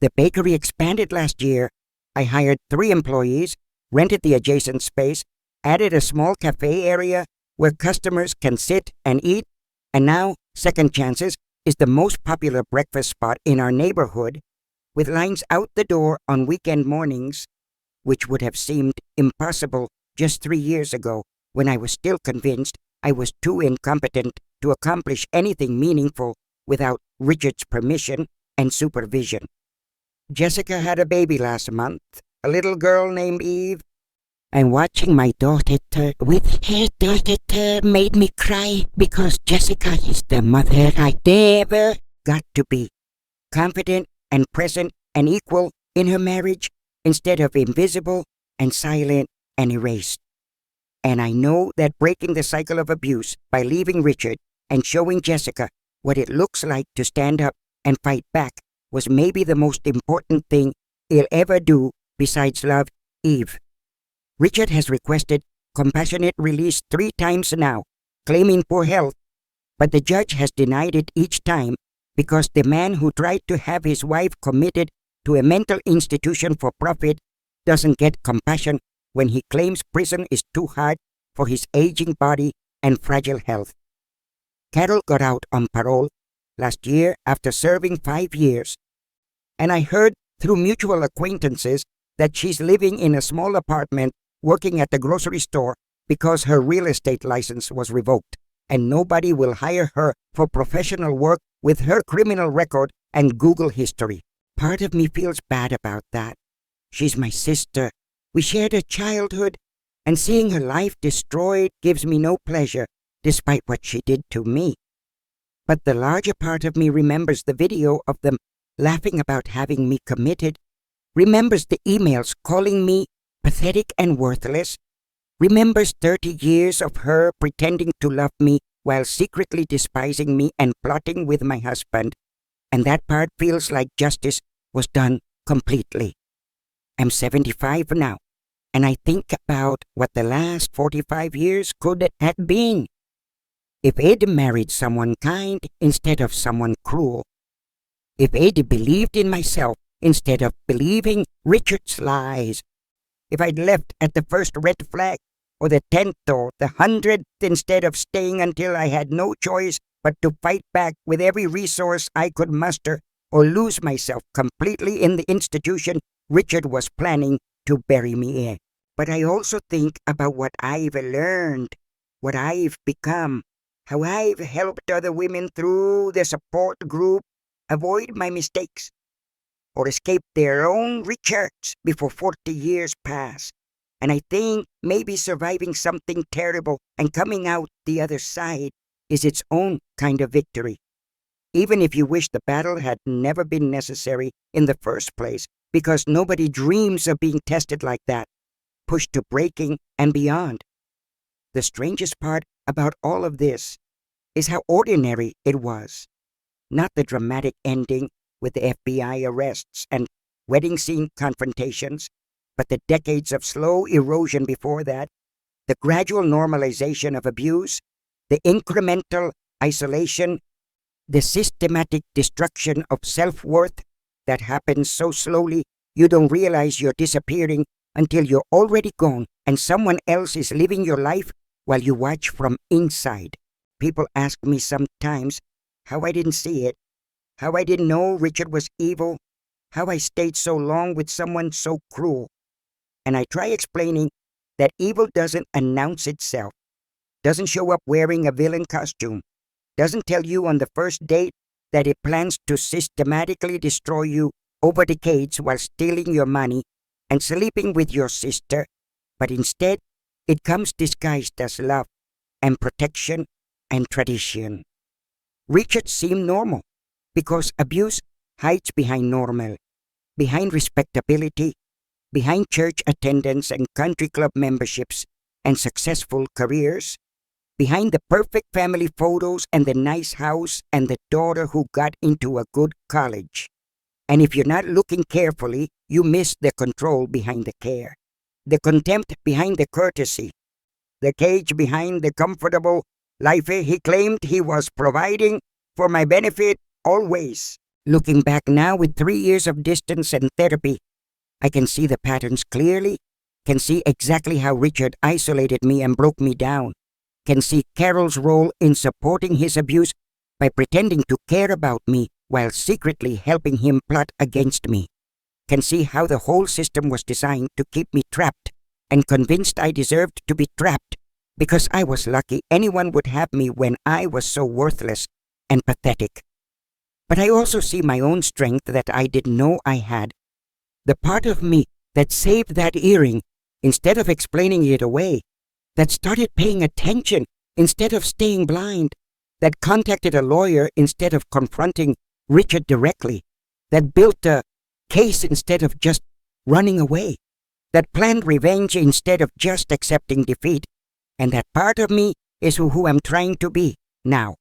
Speaker 1: The bakery expanded last year. I hired 3 employees, rented the adjacent space, added a small cafe area where customers can sit and eat, and now Second Chances is the most popular breakfast spot in our neighborhood, with lines out the door on weekend mornings, which would have seemed impossible just 3 years ago when I was still convinced I was too incompetent to accomplish anything meaningful without Richard's permission and supervision. Jessica had a baby last month, a little girl named Eve, and watching my daughter with her daughter made me cry because Jessica is the mother I never got to be. Confident and present and equal in her marriage instead of invisible and silent and erased. And I know that breaking the cycle of abuse by leaving Richard and showing Jessica what it looks like to stand up and fight back was maybe the most important thing he'll ever do besides love Eve. Richard has requested compassionate release 3 times now, claiming poor health, but the judge has denied it each time because the man who tried to have his wife committed to a mental institution for profit doesn't get compassion when he claims prison is too hard for his aging body and fragile health. Carol got out on parole last year after serving 5 years, and I heard through mutual acquaintances that she's living in a small apartment working at the grocery store because her real estate license was revoked, and nobody will hire her for professional work with her criminal record and Google history. Part of me feels bad about that. She's my sister. We shared a childhood, and seeing her life destroyed gives me no pleasure, despite what she did to me. But the larger part of me remembers the video of them laughing about having me committed, remembers the emails calling me pathetic and worthless, remembers 30 years of her pretending to love me while secretly despising me and plotting with my husband, and that part feels like justice was done completely. I'm 75 now, and I think about what the last 45 years could have been if I'd married someone kind instead of someone cruel, if I'd believed in myself instead of believing Richard's lies, if I'd left at the first red flag or the 10th or the 100th instead of staying until I had no choice but to fight back with every resource I could muster or lose myself completely in the institution Richard was planning to bury me in. But I also think about what I've learned, what I've become, how I've helped other women through the support group avoid my mistakes or escape their own Richards before 40 years pass. And I think maybe surviving something terrible and coming out the other side is its own kind of victory. Even if you wish the battle had never been necessary in the first place, because nobody dreams of being tested like that, pushed to breaking and beyond. The strangest part about all of this is how ordinary it was. Not the dramatic ending with the FBI arrests and wedding scene confrontations, But the decades of slow erosion before that, the gradual normalization of abuse, the incremental isolation, the systematic destruction of self-worth that happens so slowly you don't realize you're disappearing until you're already gone and someone else is living your life while you watch from inside. People ask me sometimes how I didn't see it, how I didn't know Richard was evil, how I stayed so long with someone so cruel. And I try explaining that evil doesn't announce itself, doesn't show up wearing a villain costume, doesn't tell you on the first date that it plans to systematically destroy you over decades while stealing your money and sleeping with your sister, but instead it comes disguised as love and protection and tradition. Richard seemed normal because abuse hides behind normal, behind respectability, behind church attendance and country club memberships and successful careers, behind the perfect family photos and the nice house and the daughter who got into a good college. And if you're not looking carefully, you miss the control behind the care, the contempt behind the courtesy, the cage behind the comfortable life he claimed he was providing for my benefit always. Looking back now with 3 years of distance and therapy, I can see the patterns clearly, can see exactly how Richard isolated me and broke me down, can see Carol's role in supporting his abuse by pretending to care about me while secretly helping him plot against me, can see how the whole system was designed to keep me trapped and convinced I deserved to be trapped because I was lucky anyone would have me when I was so worthless and pathetic. But I also see my own strength that I didn't know I had, the part of me that saved that earring instead of explaining it away, that started paying attention instead of staying blind, that contacted a lawyer instead of confronting Richard directly, that built a case instead of just running away, that planned revenge instead of just accepting defeat. And that part of me is who I'm trying to be now.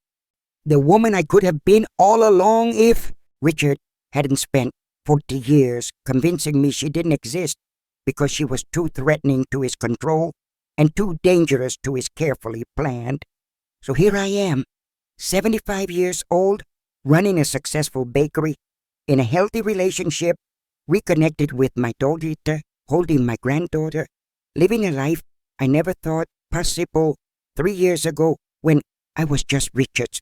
Speaker 1: The woman I could have been all along if Richard hadn't spent 40 years convincing me she didn't exist because she was too threatening to his control and too dangerous to his carefully planned. So here I am, 75 years old, running a successful bakery, in a healthy relationship, reconnected with my daughter, holding my granddaughter, living a life I never thought possible 3 years ago when I was just Richard's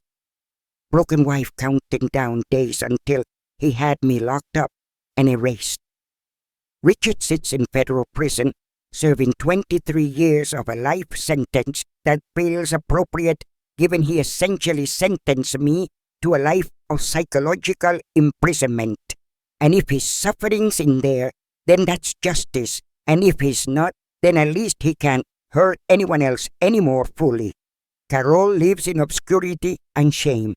Speaker 1: broken wife counting down days until he had me locked up and erased. Richard sits in federal prison, serving 23 years of a life sentence that feels appropriate given he essentially sentenced me to a life of psychological imprisonment. And if his suffering's in there, then that's justice. And if he's not, then at least he can't hurt anyone else anymore fully. Carol lives in obscurity and shame,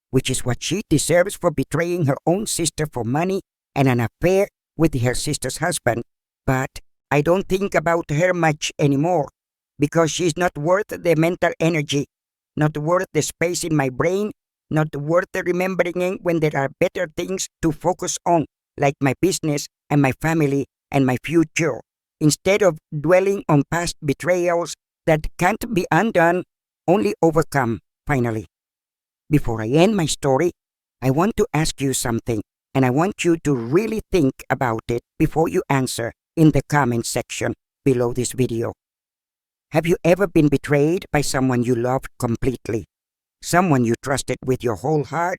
Speaker 1: which is what she deserves for betraying her own sister for money and an affair with her sister's husband. But I don't think about her much anymore because she's not worth the mental energy, not worth the space in my brain, not worth remembering when there are better things to focus on, like my business and my family and my future, instead of dwelling on past betrayals that can't be undone, only overcome, finally. Before I end my story, I want to ask you something, and I want you to really think about it before you answer in the comment section below this video. Have you ever been betrayed by someone you loved completely? Someone you trusted with your whole heart?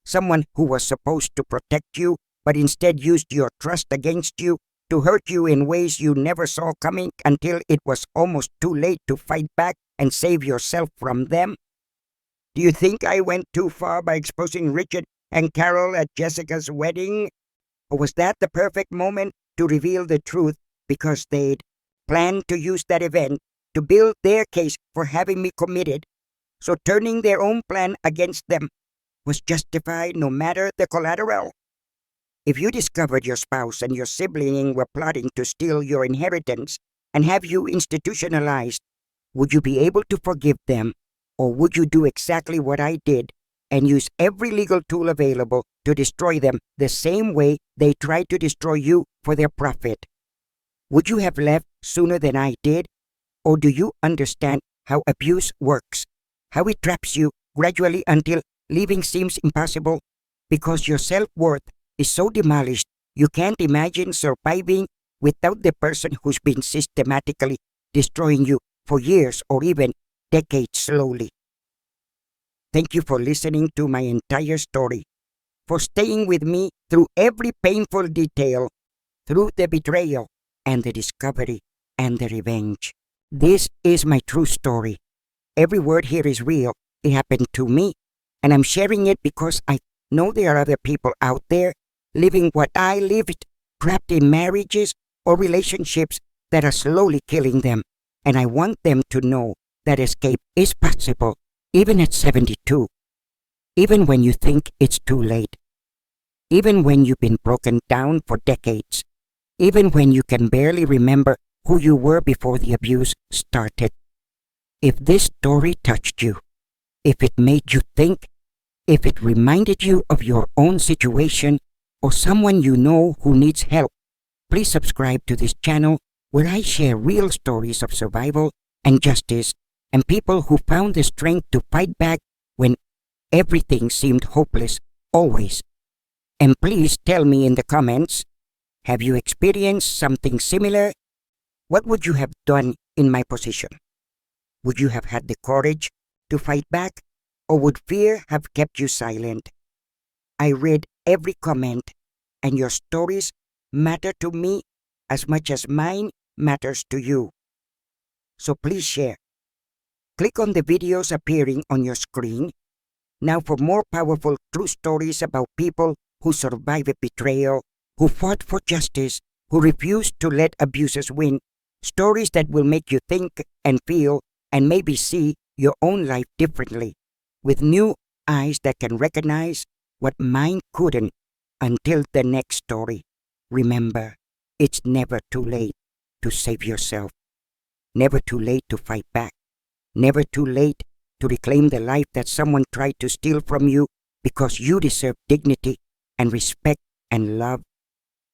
Speaker 1: Someone who was supposed to protect you, but instead used your trust against you to hurt you in ways you never saw coming until it was almost too late to fight back and save yourself from them? Do you think I went too far by exposing Richard and Carol at Jessica's wedding? Or was that the perfect moment to reveal the truth because they'd planned to use that event to build their case for having me committed, so turning their own plan against them was justified no matter the collateral? If you discovered your spouse and your sibling were plotting to steal your inheritance and have you institutionalized, would you be able to forgive them? Or would you do exactly what I did and use every legal tool available to destroy them the same way they tried to destroy you for their profit? Would you have left sooner than I did? Or do you understand how abuse works? How it traps you gradually until leaving seems impossible? Because your self-worth is so demolished, you can't imagine surviving without the person who's been systematically destroying you for years or even decades slowly. Thank you for listening to my entire story, for staying with me through every painful detail, through the betrayal and the discovery and the revenge. This is my true story. Every word here is real. It happened to me, and I'm sharing it because I know there are other people out there living what I lived, trapped in marriages or relationships that are slowly killing them. And I want them to know that escape is possible, even at 72, even when you think it's too late, even when you've been broken down for decades, even when you can barely remember who you were before the abuse started. If this story touched you, if it made you think, if it reminded you of your own situation or someone you know who needs help, please subscribe to this channel where I share real stories of survival and justice and people who found the strength to fight back when everything seemed hopeless, always. And please tell me in the comments, have you experienced something similar? What would you have done in my position? Would you have had the courage to fight back, or would fear have kept you silent? I read every comment, and your stories matter to me as much as mine matters to you. So please share. Click on the videos appearing on your screen now for more powerful true stories about people who survived a betrayal, who fought for justice, who refused to let abusers win. Stories that will make you think and feel and maybe see your own life differently, with new eyes that can recognize what mine couldn't. Until the next story, remember, it's never too late to save yourself, never too late to fight back, never too late to reclaim the life that someone tried to steal from you, because you deserve dignity and respect and love.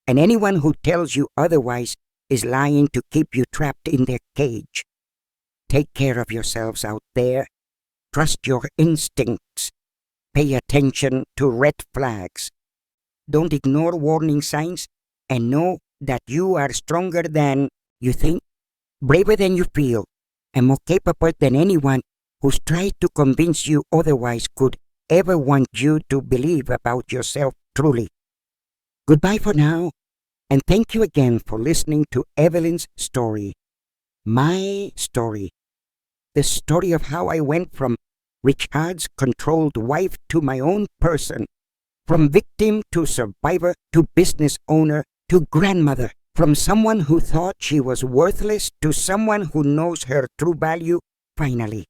Speaker 1: And anyone who tells you otherwise is lying to keep you trapped in their cage. Take care of yourselves out there. Trust your instincts. Pay attention to red flags. Don't ignore warning signs, and know that you are stronger than you think, braver than you feel, and more capable than anyone who's tried to convince you otherwise could ever want you to believe about yourself truly. Goodbye for now, and thank you again for listening to Evelyn's story. My story. The story of how I went from Richard's controlled wife to my own person, from victim to survivor to business owner to grandmother, from someone who thought she was worthless to someone who knows her true value finally.